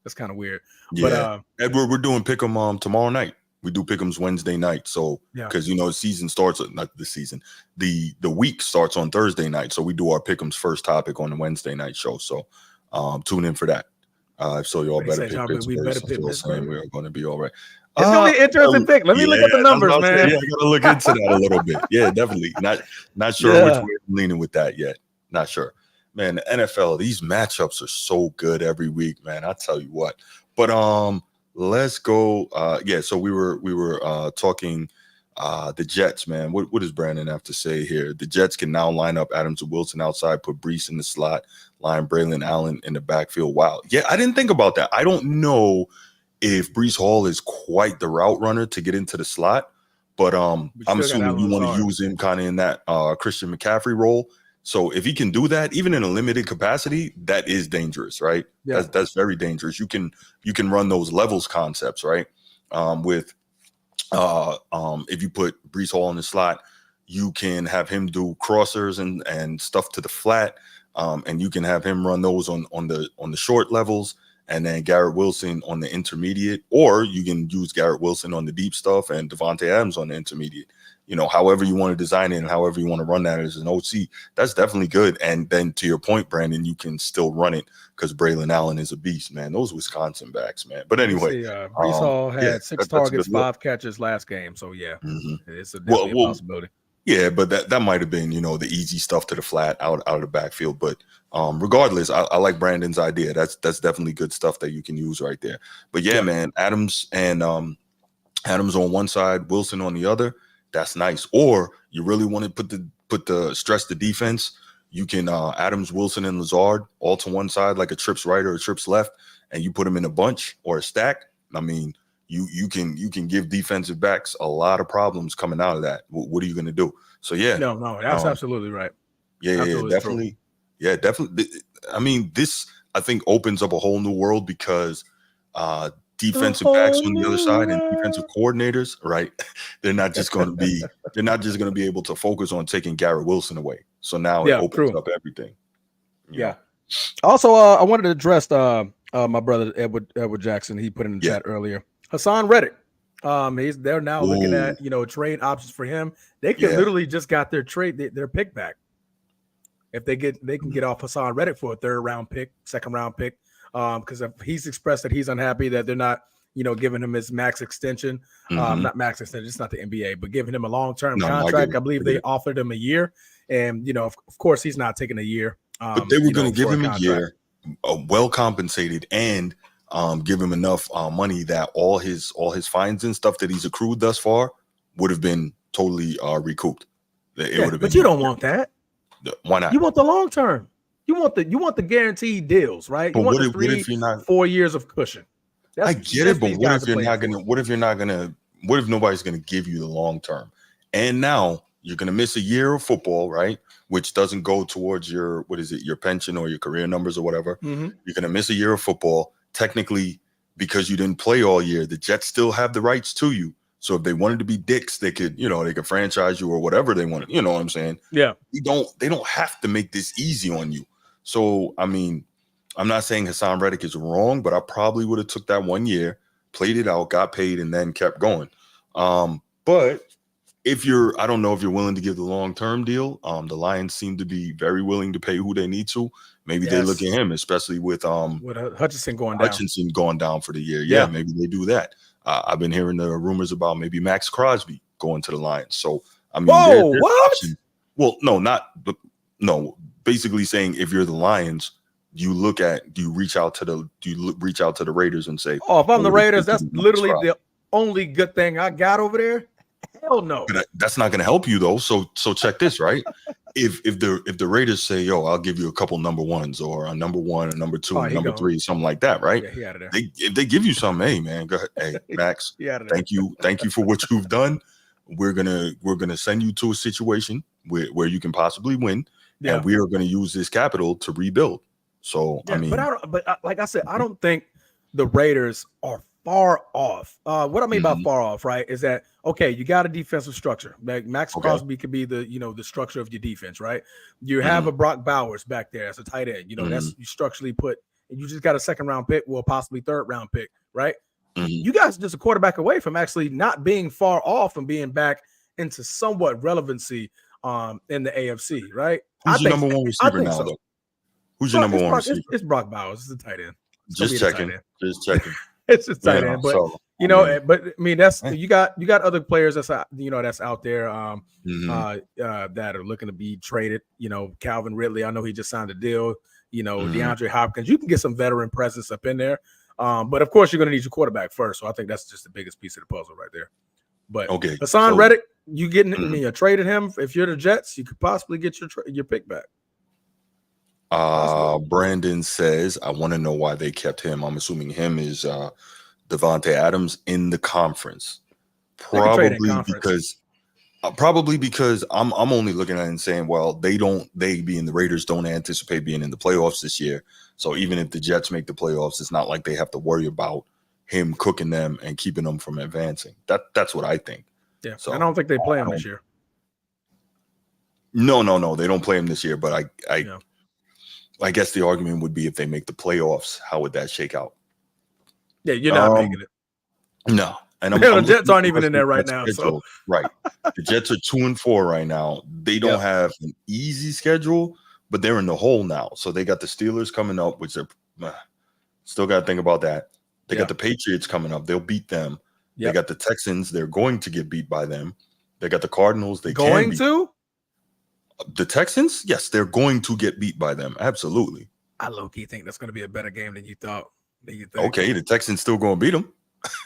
That's kind of weird. Yeah. But Edward, we're doing Pick'em tomorrow night. We do Pick'ems Wednesday night. So because the season starts the week starts on Thursday night. So we do our Pick'ems first topic on the Wednesday night show. So tune in for that. So y'all better pick Pittsburgh. We're going to be all right. It's gonna be an interesting pick. Let me look at the numbers, man. I gotta look into that a little bit. Yeah, definitely. Not sure which way I'm leaning with that yet. Not sure. Man, the NFL, these matchups are so good every week, man. I tell you what. But let's go. So we were talking The Jets, man. What does Brandon have to say here? The Jets can now line up Adams and Wilson outside, put Brees in the slot, line Braylon Allen in the backfield. Wow. Yeah, I didn't think about that. I don't know if Brees Hall is quite the route runner to get into the slot, but I'm assuming you want to use him kind of in that Christian McCaffrey role. So if he can do that, even in a limited capacity, that is dangerous, right? Yeah. That's very dangerous. You can run those levels concepts, right? If you put Brees Hall in the slot, you can have him do crossers and stuff to the flat, and you can have him run those on the short levels, and then Garrett Wilson on the intermediate, or you can use Garrett Wilson on the deep stuff and Davantae Adams on the intermediate. However you want to design it and however you want to run that as an OC, that's definitely good. And then to your point, Brandon, you can still run it because Braylon Allen is a beast, man. Those Wisconsin backs, man. But anyway, Brees Hall had 6 targets, 5 catches last game. So yeah, it's definitely a possibility. Yeah, but that might have been, the easy stuff to the flat out of the backfield. But regardless, I like Brandon's idea. That's definitely good stuff that you can use right there. But yeah, man, Adams on one side, Wilson on the other. That's nice. Or you really want to put the stress the defense. You can Adams, Wilson, and Lazard all to one side like a trips right or a trips left, and you put them in a bunch or a stack. I mean, you can give defensive backs a lot of problems coming out of that. What are you going to do? So yeah, no, that's absolutely right. Yeah, definitely. Yeah, definitely. I mean, this I think opens up a whole new world because defensive backs on the other side and defensive coordinators, right? They're not just going to be able to focus on taking Garrett Wilson away. So now it opens up everything. Yeah. Also, I wanted to address my brother Edward Jackson. He put in the chat earlier. Hassan Reddick. They're now looking at trade options for him. They could literally just got their pick back. If they can get off Hassan Reddick for a 3rd round pick, 2nd round pick. Because he's expressed that he's unhappy that they're not, giving him his max extension. Not max extension, it's not the NBA, but giving him a long-term contract. I believe they offered him a year, and of course he's not taking a year. But they were going to give him a year, well compensated, and give him enough money that all his fines and stuff that he's accrued thus far would have been totally recouped. It would have been. But you don't want that. Why not? You want the long term. You want the guaranteed deals, right? But you want the 4 years of cushion. I get it, but what if nobody's gonna give you the long term? And now you're gonna miss a year of football, right? Which doesn't go towards your pension or your career numbers or whatever. You're gonna miss a year of football. Technically, because you didn't play all year, the Jets still have the rights to you. So if they wanted to be dicks, they could franchise you or whatever they wanted. You know what I'm saying? Yeah. They don't have to make this easy on you. So, I mean, I'm not saying Hassan Reddick is wrong, but I probably would have took that 1 year, played it out, got paid, and then kept going. But I don't know if you're willing to give the long-term deal. The Lions seem to be very willing to pay who they need to. Maybe they look at him, especially with Hutchinson going down for the year. Yeah, maybe they do that. I've been hearing the rumors about maybe Max Crosby going to the Lions. So, I mean, what? Well, no, basically saying if you're the Lions, do you reach out to the Raiders and say, if I'm the Raiders, that's literally the only good thing I got over there. Hell no. But that's not going to help you though. So check this, right? if the Raiders say, yo, I'll give you a couple number ones or a number 1, a number 2, a number 3, something like that, right? Yeah, he out of there. If they give you something, hey man, go ahead. Hey, Max, thank you for what you've done. We're gonna send you to a situation where you can possibly win. Yeah. And we are going to use this capital to rebuild. So, I mean, like I said, I don't think the Raiders are far off. What I mean by far off, right, is that, okay, you got a defensive structure. Like Max Crosby could be the structure of your defense, right? You have a Brock Bowers back there as a tight end. That's you structurally put, and you just got a 2nd round pick, well, possibly 3rd round pick, right? You guys are just a quarterback away from actually not being far off and being back into somewhat relevancy in the AFC, right? Who's your number 1 receiver now, though? Who's your number 1 receiver? It's Brock Bowers. It's a tight end. Just checking. It's just tight end, but but I mean that's you got other players that's out there that are looking to be traded. Calvin Ridley. I know he just signed a deal. DeAndre Hopkins. You can get some veteran presence up in there, but of course you're going to need your quarterback first. So I think that's just the biggest piece of the puzzle right there. But okay, Hassan Reddick, you getting you traded him. If you're the Jets, you could possibly get your pick back. Brandon says, I want to know why they kept him. I'm assuming him is Davantae Adams in the conference. Probably because I'm only looking at it and saying, well, they being the Raiders don't anticipate being in the playoffs this year. So even if the Jets make the playoffs, it's not like they have to worry about him cooking them and keeping them from advancing. That's what I think. Yeah. So I don't think they play him this year. No, they don't play him this year. But I guess the argument would be if they make the playoffs, how would that shake out? Yeah, you're not making it. No. And the Jets aren't even in there right now. So. Right. The Jets are 2-4 right now. They don't have an easy schedule, but they're in the hole now. So they got the Steelers coming up, which they're still got to think about that. They got the Patriots coming up. They'll beat them. They got the Texans. They're going to get beat by them. They got the Cardinals. They going to? The Texans? Yes, they're going to get beat by them. Absolutely. I low-key think that's going to be a better game than you thought. Okay, the Texans still going to beat them.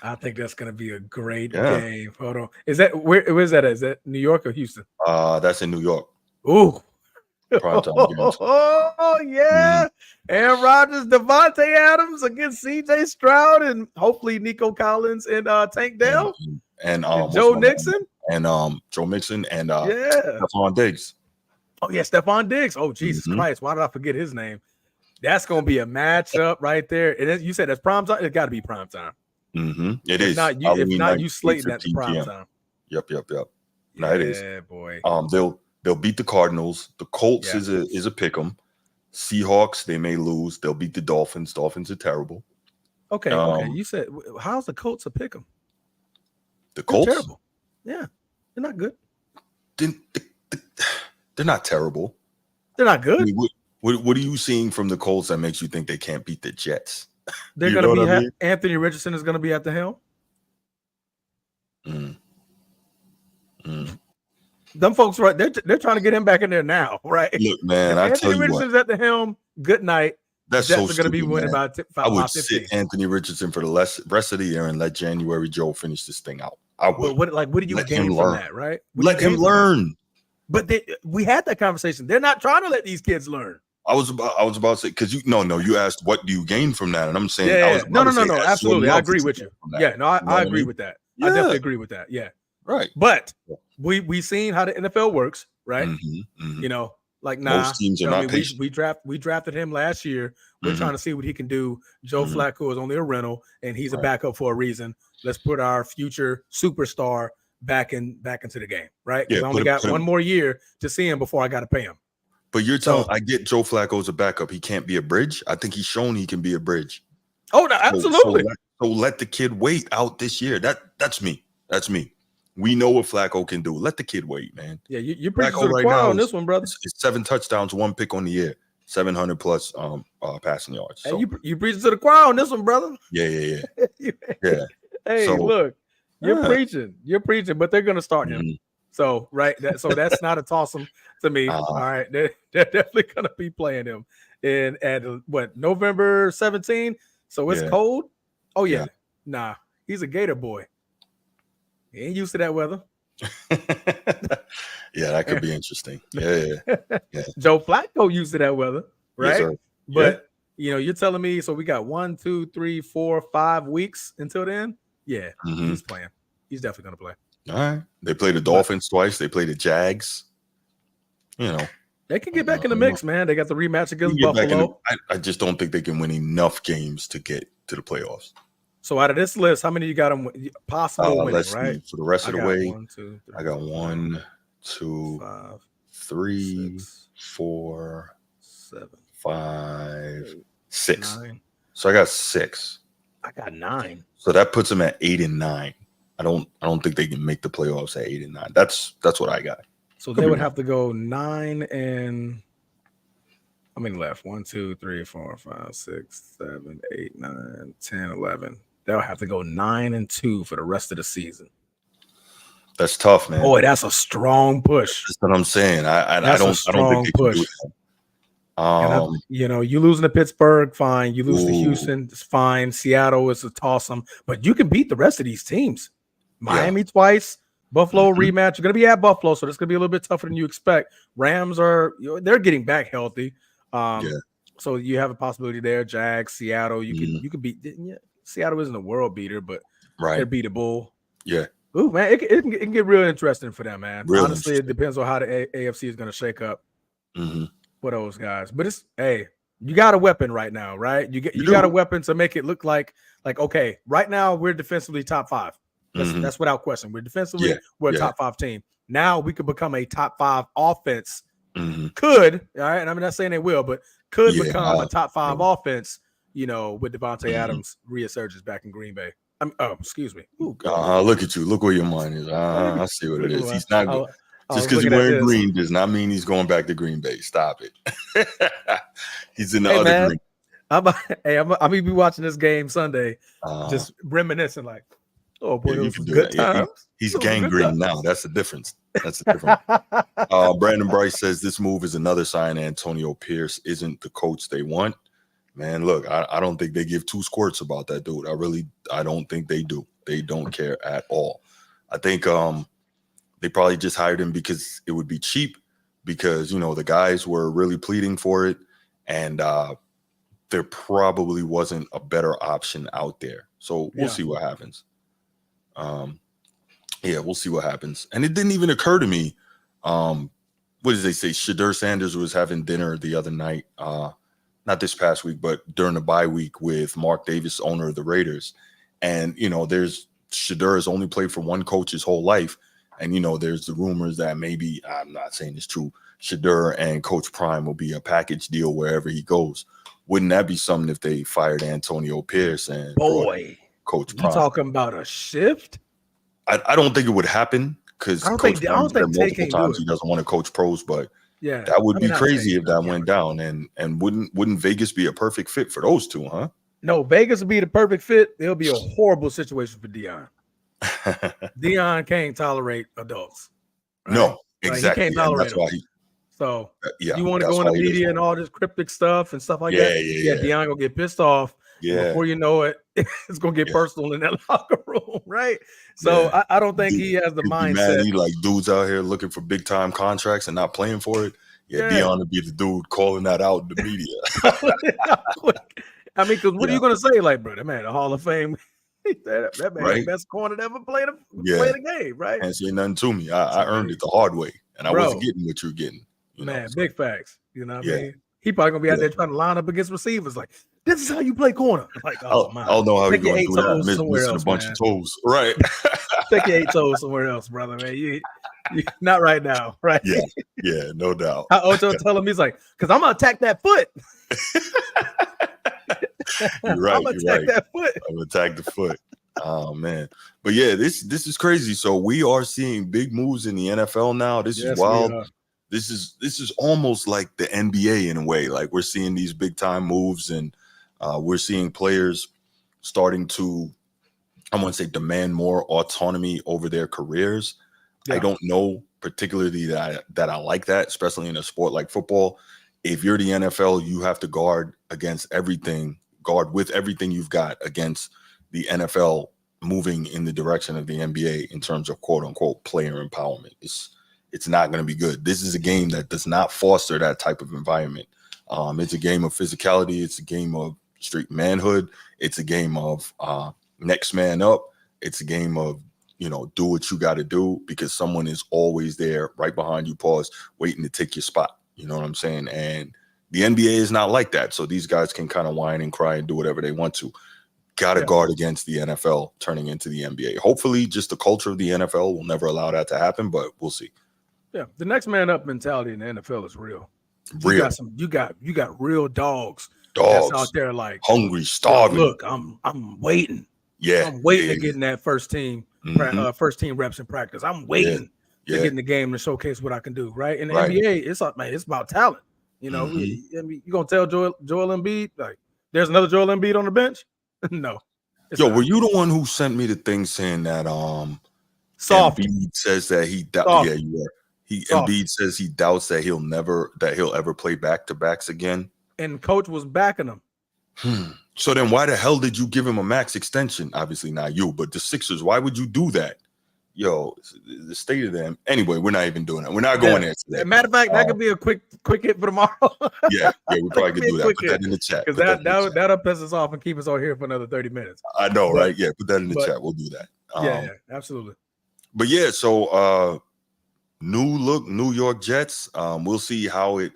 I think that's going to be a great game. Hold on. Where's that? Is that New York or Houston? That's in New York. Ooh. Oh, yeah. Aaron Rodgers, Davantae Adams against CJ Stroud, and hopefully Nico Collins and Tank Dell. And Joe Mixon. And Stephon Diggs. Oh, yeah, Stephon Diggs. Oh, Jesus Christ. Why did I forget his name? That's going to be a matchup right there. And you said that's prime time? It's got to be prime time. It is. If not, you slating that to prime time. Yep. No, it is. Yeah, boy. They'll beat the Cardinals. The Colts is a pick 'em. Seahawks, they may lose. They'll beat the Dolphins. Dolphins are terrible. Okay. You said, how's the Colts a pick 'em? The Colts? They're terrible. Yeah. They're not good. They're not terrible. They're not good. I mean, what are you seeing from the Colts that makes you think they can't beat the Jets? They're going to be Anthony Richardson is going to be at the helm. Them folks, right? They're trying to get him back in there now, right? Look, man, I tell you what. Anthony Richardson's at the helm. Good night. That's Jets so are going to be winning by 15. I would sit Anthony Richardson for the rest of the year and let January Joe finish this thing out. I would. What do you gain from that, right? Let him learn. But we had that conversation. They're not trying to let these kids learn. I was about to say, because you asked what do you gain from that, and I'm saying no, absolutely, I agree with you. Yeah, no, I agree with that. Yeah. I definitely agree with that. Yeah, right. But we seen how the NFL works, right? You know, like most teams are not patient. We drafted him last year. We're trying to see what he can do. Joe Flacco is only a rental, and he's a backup for a reason. Let's put our future superstar back into the game, right? Because I only got one more year to see him before I got to pay him. But you're telling I get Joe Flacco as a backup. He can't be a bridge. I think he's shown he can be a bridge. Oh, no, absolutely. So let the kid wait out this year. That's me. We know what Flacco can do. Let the kid wait, man. Yeah, you're preaching to the choir on this one, brother. It's 7 touchdowns, 1 pick on the year, 700 plus passing yards. So. Hey, you preaching to the choir on this one, brother. Yeah. Hey, look, you're preaching, but they're gonna start him. So that's not a toss-em to me. All right, they're definitely gonna be playing him at November 17. So it's cold. Oh yeah. Nah, he's a Gator boy. He ain't used to that weather. Yeah, that could be interesting. Yeah. Joe Flacco used to that weather, right? Yes, but you're telling me so we got 1, 2, 3, 4, 5 weeks until then. Yeah, he's playing. He's definitely gonna play. All right. They played the Dolphins twice. They played the Jags. They can get back in the mix, man. They got the rematch against Buffalo. I just don't think they can win enough games to get to the playoffs. So out of this list, how many you got them possible winning, right? For the rest of the way, 1, 2, 3, I got 1, 2, 5, 3, 6, 4, 7, 5, 6. 9. So I got 6. I got 9. So that puts them at 8 and 9. I don't think they can make the playoffs at 8 and 9. That's what I got. So they would have to go 9 and how many left? 1, 2, 3, 4, 5, 6, 7, 8, 9, 10, 11. They'll have to go 9 and 2 for the rest of the season. That's tough, man. Boy, that's a strong push. That's what I'm saying. I don't think they can do it. You losing to Pittsburgh, fine. You lose to Houston, it's fine. Seattle is a toss-em, but you can beat the rest of these teams. Miami twice. Buffalo rematch. You're going to be at Buffalo, so this going to be a little bit tougher than you expect. Rams they're getting back healthy. So you have a possibility there. Jags, Seattle. You could beat. Yeah, Seattle isn't a world beater, but they're beatable. Yeah. Ooh, man, it can get real interesting for them, man. Real Honestly, it depends on how the AFC is going to shake up for those guys. But you got a weapon right now, right? You got a weapon to make it look like okay, right now we're defensively top 5. That's without question. We're defensively we're a top 5 team. Now we could become a top 5 offense. Could, all right, and I'm not saying they will, but could become a top 5 offense, with Davantae Adams' resurgence back in Green Bay. Excuse me. Ooh, look at you. Look where your mind is. I see what it is. He's not good. Just because he's wearing green does not mean he's going back to Green Bay. Stop it. He's in the other green. I'm gonna be watching this game Sunday, just reminiscing like, oh boy, it was good times. He's gangrene now. That's the difference. Brandon Bryce says this move is another sign Antonio Pierce isn't the coach they want. Man, look, I don't think they give 2 squirts about that dude. I don't think they do. They don't care at all. I think they probably just hired him because it would be cheap, because the guys were really pleading for it, and there probably wasn't a better option out there. So we'll see what happens. We'll see what happens. And it didn't even occur to me. What did they say? Shedeur Sanders was having dinner the other night. Not this past week, but during the bye week with Mark Davis, owner of the Raiders. And, there's Shedeur has only played for one coach his whole life. And, there's the rumors that maybe, I'm not saying it's true, Shedeur and Coach Prime will be a package deal wherever he goes. Wouldn't that be something if they fired Antonio Pierce and Coach Prime? You talking about a shift? I don't think it would happen, because Coach Prime said multiple times he doesn't want to coach pros, but that would be crazy if that went down. And wouldn't Vegas be a perfect fit for those two, huh? No, Vegas would be the perfect fit. It'll be a horrible situation for Dion. Dion can't tolerate adults. Right? No, exactly. He can't tolerate them. You want to go in the media and all this cryptic stuff and stuff like that? Yeah, Dion gonna get pissed off. Yeah. Before you know it, it's gonna get personal in that locker room, right? So I don't think he has the mindset. He like dudes out here looking for big time contracts and not playing for it. Dion would be the dude calling that out in the media. I mean, because what are you gonna say? Like, bro, that man, the Hall of Fame. that man, the best corner to ever play the game, right? Can't say nothing to me. I earned it the hard way, and I wasn't getting what you're getting. Big facts. You know what I mean? He probably gonna be out there trying to line up against receivers. Like, this is how you play corner. Like, oh man, I don't know how you're gonna do that. Missing a bunch of toes, right? Take your 8 toes somewhere else, brother, man. You not right now, right? Yeah, no doubt. How Ocho tell him, he's like, because I'm gonna attack that foot. You're right. I'm gonna attack that foot. I'm gonna attack the foot. Oh man, but this is crazy. So we are seeing big moves in the NFL now. This is wild. This is almost like the NBA in a way. Like, we're seeing these big time moves, and we're seeing players starting to, I want to say, demand more autonomy over their careers. I don't know particularly that I like that, especially in a sport like football. If you're the NFL, you have to guard with everything you've got against the NFL moving in the direction of the NBA in terms of quote unquote player empowerment. It's not going to be good. This is a game that does not foster that type of environment. It's a game of physicality. It's a game of street manhood. It's a game of next man up. It's a game of, do what you got to do, because someone is always there right behind you, waiting to take your spot. You know what I'm saying? And the NBA is not like that. So these guys can kind of whine and cry and do whatever they want to. Got to guard against the NFL turning into the NBA. Hopefully just the culture of the NFL will never allow that to happen, but we'll see. Yeah, the next man up mentality in the NFL is real. You got real dogs that's out there, like hungry, starving. Look, I'm waiting. Yeah, I'm waiting to get in that first team reps in practice. I'm waiting to get in the game and showcase what I can do. Right in the NBA, it's about talent. You gonna tell Joel Embiid like there's another Joel Embiid on the bench? No. Were you the one who sent me the thing saying that Soft Embiid says that he you were. Embiid says he doubts that he'll ever play back-to-backs again. And coach was backing him. So then why the hell did you give him a max extension? Obviously not you, but the Sixers. Why would you do that? yo, the state of them. Anyway, we're not even doing that. We're not going there today. Matter of fact, that could be a quick hit for tomorrow. yeah, we probably could do that. Put that in the chat. Because that'll piss us off and keep us on here for another 30 minutes. I know, right? Yeah, put that in the chat. We'll do that. Yeah, absolutely. But yeah, so new look, New York Jets. We'll see how it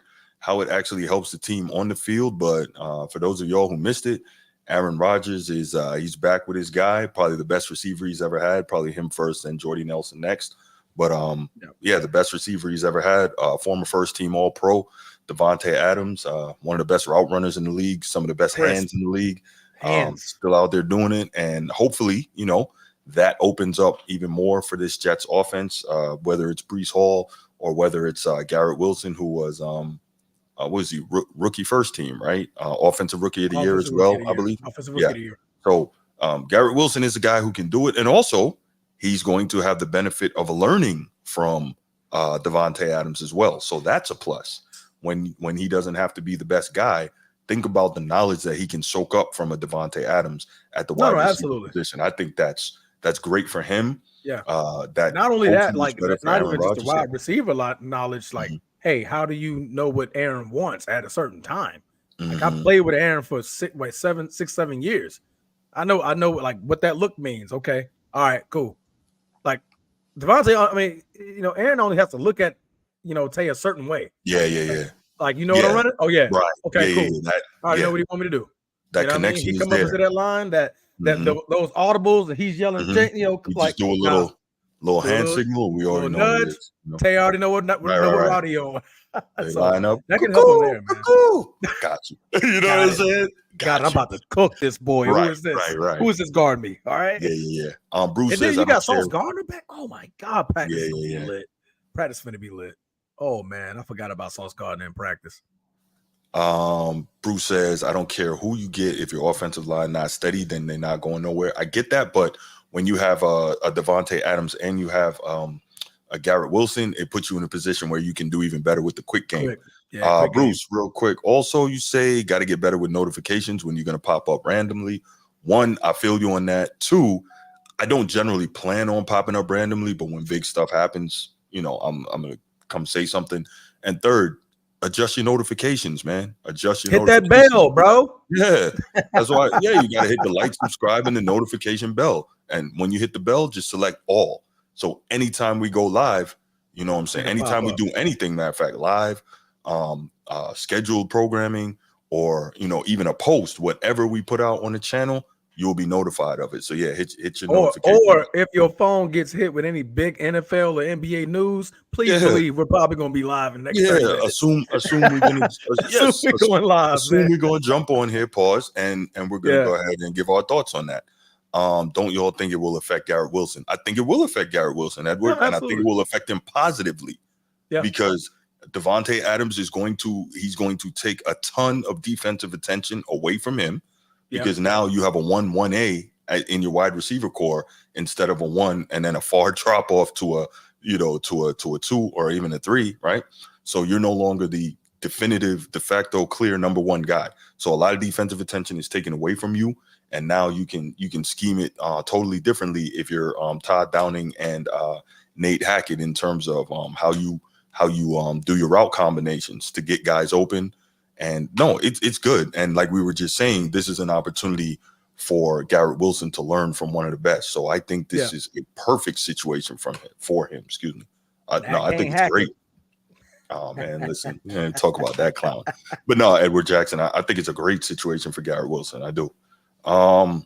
actually helps the team on the field. But for those of y'all who missed it, Aaron Rodgers is he's back with his guy, probably the best receiver he's ever had, probably him first and Jordy Nelson next. But the best receiver he's ever had, former first team All-Pro, Davantae Adams, one of the best route runners in the league, some of the best hands in the league, still out there doing it. And hopefully, that opens up even more for this Jets offense, whether it's Breece Hall or whether it's Garrett Wilson, who was rookie first team, right? Offensive rookie of the year as well, I believe. Offensive rookie of the year. So Garrett Wilson is a guy who can do it. And also, he's going to have the benefit of learning from Davantae Adams as well. So that's a plus. When he doesn't have to be the best guy, think about the knowledge that he can soak up from a Davantae Adams at the wide receiver position. I think that's great for him. Yeah. That not only that, like not even just the wide receiver knowledge, like, hey, how do you know what Aaron wants at a certain time? Like I played with Aaron for 7 years. I know like what that look means. Okay. All right, cool. Like Davantae, I mean, Aaron only has to look at, Tay a certain way. Yeah. Like, what I'm running? Oh, yeah. Right. Okay, cool. All right, know what you want me to do. That connection he come up into that line, those audibles, and he's yelling, like, just do a little hand signal. We already know what it is. Tay already know what audio. They line up. That can help him there, man. Got you. You know what I'm saying? God, I'm about to cook this boy. Right, who is this? Right. Who is this guard me? All right. Yeah. Bruce and says then you got Sauce Gardner back. Oh my God, practice is gonna be lit. Practice finna be lit. Oh man, I forgot about Sauce Gardner in practice. Bruce says, I don't care who you get. If your offensive line not steady, then they're not going nowhere. I get that, but when you have a Davantae Adams and you have a Garrett Wilson, it puts you in a position where you can do even better with the quick game. Quick Bruce, real quick. Also, you say got to get better with notifications when you're going to pop up randomly. One, I feel you on that. Two, I don't generally plan on popping up randomly, but when big stuff happens, I'm going to come say something. And third, adjust your notifications, man. Hit that bell, bro. Yeah. That's why, you got to hit the like, subscribe, and the notification bell. And when you hit the bell, just select all. So anytime we go live, you know what I'm saying? Anytime we do anything, matter of fact, live, scheduled programming, or, you know, even a post, whatever we put out on the channel, you'll be notified of it. So yeah, hit your notification. Or if your phone gets hit with any big NFL or NBA news, please believe we're probably going to be live in the next 30 minutes. assume we're going to going live. Assume we're going to jump on here, pause, and we're going to go ahead and give our thoughts on that. Don't y'all think it will affect Garrett Wilson? I think it will affect Garrett Wilson, Edward, and I think it will affect him positively. Yeah. Because Davantae Adams is going to take a ton of defensive attention away from him, because now you have a 1-1A in your wide receiver core instead of a 1 and then a far drop off to a 2 or even a 3, right? So you're no longer the definitive, de facto, clear number 1 guy. So a lot of defensive attention is taken away from you, and now you can scheme it totally differently if you're Todd Downing and Nate Hackett in terms of how you do your route combinations to get guys open. And no, it's good. And like we were just saying, this is an opportunity for Garrett Wilson to learn from one of the best. So I think this is a perfect situation for him. Excuse me. I think it's great. Oh man, listen, man, talk about that clown. But no, Edward Jackson, I think it's a great situation for Garrett Wilson. I do. We weren't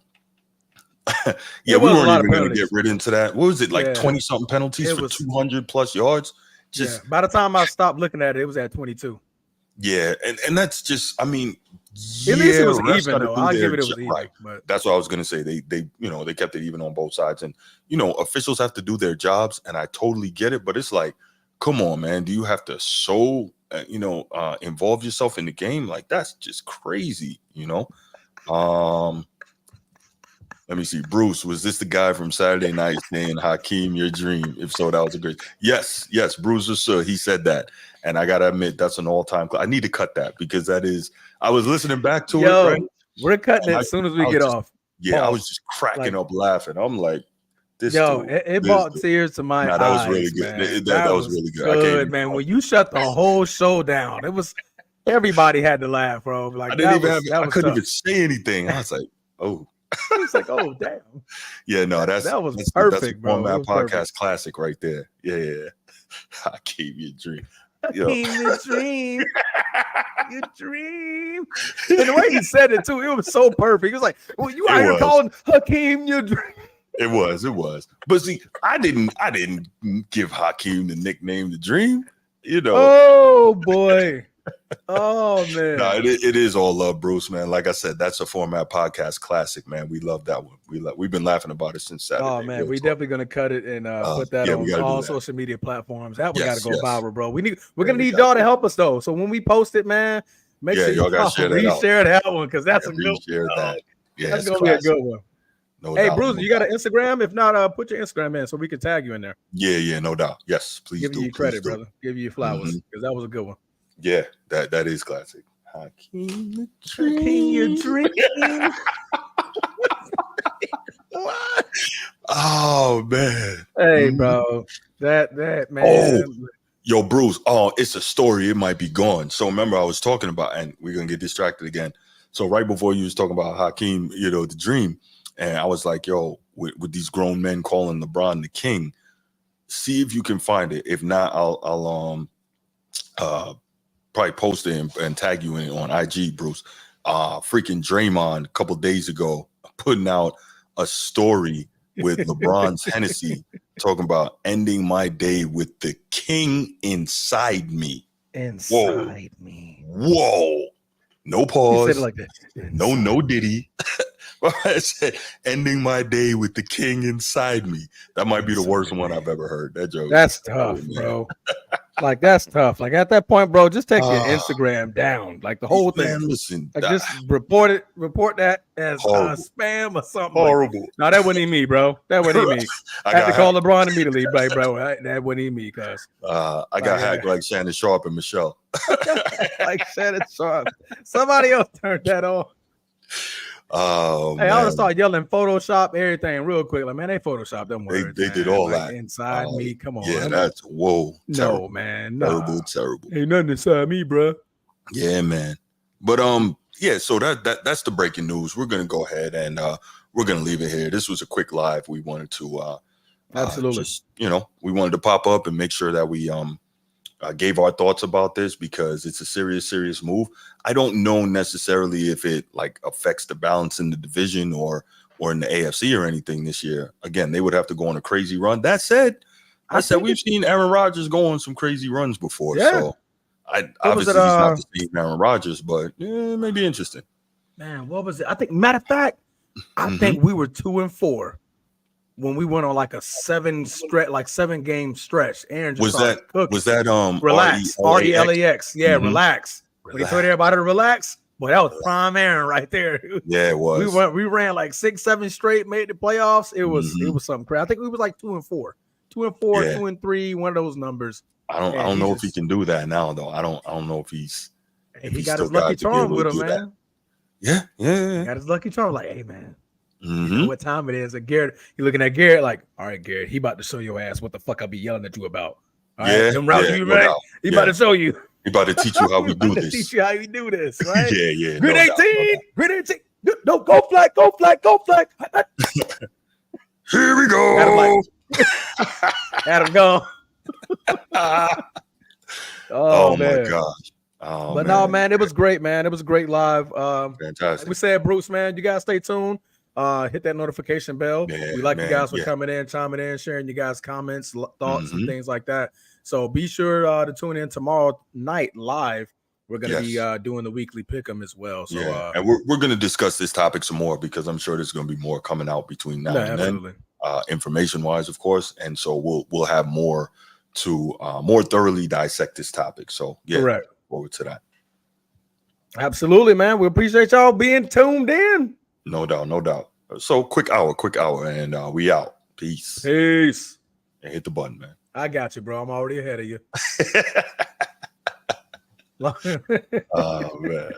even going to get rid into that. What was it, like 20-something penalties for 200+ yards? By the time I stopped looking at it, it was at 22. Yeah, and that's just, I mean, at least it was even though. I'll give it was even. Right. But that's what I was gonna say. They kept it even on both sides, and officials have to do their jobs, and I totally get it. But it's like, come on, man, do you have to involve yourself in the game? Like, that's just crazy, Let me see. Bruce, was this the guy from Saturday night saying Hakeem, your dream? If so, that was a great. Yes, Bruce was sure. He said that. And I gotta admit, that's an all-time. I need to cut that because that is. I was listening back to it. Right? We're cutting it as soon as we get off. Yeah, I was just cracking up laughing. I'm like, It brought tears to my eyes. That was really good. Man. That was really good. Good, man. When you shut the whole show down, it was everybody had to laugh, bro. Like I couldn't even say anything. I was like, oh. It's like, oh damn. Yeah, no, that's perfect, that's a bro. Format Podcast classic right there. Yeah. I gave you a dream. Your dream. Your dream. And the way he said it too, it was so perfect. He was like, well, you out here calling Hakeem your dream. It was. But see, I didn't give Hakeem the nickname the Dream, Oh boy. Oh man. No, it is all love, Bruce, man. Like I said, that's a Format Podcast classic, man. We love that one. We've been laughing about it since Saturday. Oh man, we definitely gonna cut it and put that on all social media platforms. That one gotta go viral, bro. We're gonna need y'all to help us though. So when we post it, man, make sure y'all gotta reshare that one because that's a good one. Yeah, that's gonna be a good one. No hey, doubt, Bruce, you got an Instagram? If not, put your Instagram in so we can tag you in there. Yeah, no doubt. Yes, please give you credit, brother. Give you flowers because that was a good one. Yeah, that is classic. Hakeem your dream. What? Oh man. Hey, bro. That man. Oh, yo, Bruce. Oh, it's a story. It might be gone. So remember, I was talking about, and we're gonna get distracted again. So right before you was talking about Hakeem, the dream, and I was like, yo, with these grown men calling LeBron the king, see if you can find it. If not, I'll probably post it and tag you in it on IG, Bruce. Freaking Draymond a couple days ago putting out a story with LeBron's Hennessy talking about ending my day with the king inside me. Inside me. Whoa. No pause. He said it like that. No Diddy. I said, ending my day with the king inside me. That might be the worst one I've ever heard. That joke. That's tough, bro. Like, that's tough. Like, at that point, bro, just take your Instagram down. Like, the whole thing. Man, listen. Like, just report that as spam or something. Horrible. Like, no, that wasn't even me, bro. That wasn't even me. I had to call LeBron immediately, bro. That wasn't even me, cuz. I got hacked like Shannon Sharp and Michelle. Like Shannon Sharp. Somebody else turned that on. Oh, hey, I would start yelling Photoshop everything real quick. Like, man, they Photoshop them words. They did all like, that inside me. Come on. Yeah, that's whoa. No, man. Nah. Terrible. Ain't nothing inside me, bro. Yeah, man. But yeah. So that's the breaking news. We're gonna go ahead and we're gonna leave it here. This was a quick live. We wanted to absolutely just, we wanted to pop up and make sure that we gave our thoughts about this because it's a serious move. I don't know necessarily if it like affects the balance in the division or in the AFC or anything this year. Again, they would have to go on a crazy run. That said, we've seen Aaron Rodgers go on some crazy runs before. Yeah. So obviously he's not the same Aaron Rodgers, but it may be interesting. Man, what was it? I think, matter of fact, I think we were 2-4 when we went on like a 7-game stretch. Aaron just was that relax, RELAX. Yeah, relax. When he told everybody to relax, boy, that was prime Aaron right there. Yeah, it was. We ran like 6-7 straight, made the playoffs. It was something crazy. I think we was like 2-4, 2-3, one of those numbers. I don't know if he can do that now though. I don't know if he's. He got his lucky charm with him, man. Yeah. He got his lucky charm. Like, hey, man. You know what time it is? And Garrett, you looking at Garrett like, all right, Garrett, he about to show your ass what the fuck I be yelling at you about. All right, them routes you right. He about to show you. He about to teach you how we do this. Teach you how we do this, right? Yeah. Grid 18. No, go flag. Here we go. Adam go. Oh my gosh. Oh, but no, man, it was great, man. It was great live. Fantastic. Like we said, Bruce, man, you guys stay tuned. Hit that notification bell. Man, we like you guys for coming in, chiming in, sharing you guys' comments, thoughts, and things like that. So be sure to tune in tomorrow night live. We're going to be doing the weekly pick'em as well. So and we're going to discuss this topic some more because I'm sure there's going to be more coming out between now and then, information wise, of course. And so we'll have more to more thoroughly dissect this topic. So correct. Forward to that. Absolutely, man. We appreciate y'all being tuned in. No doubt. So quick hour, and we out. Peace. And hit the button, man. I got you, bro. I'm already ahead of you. Oh man.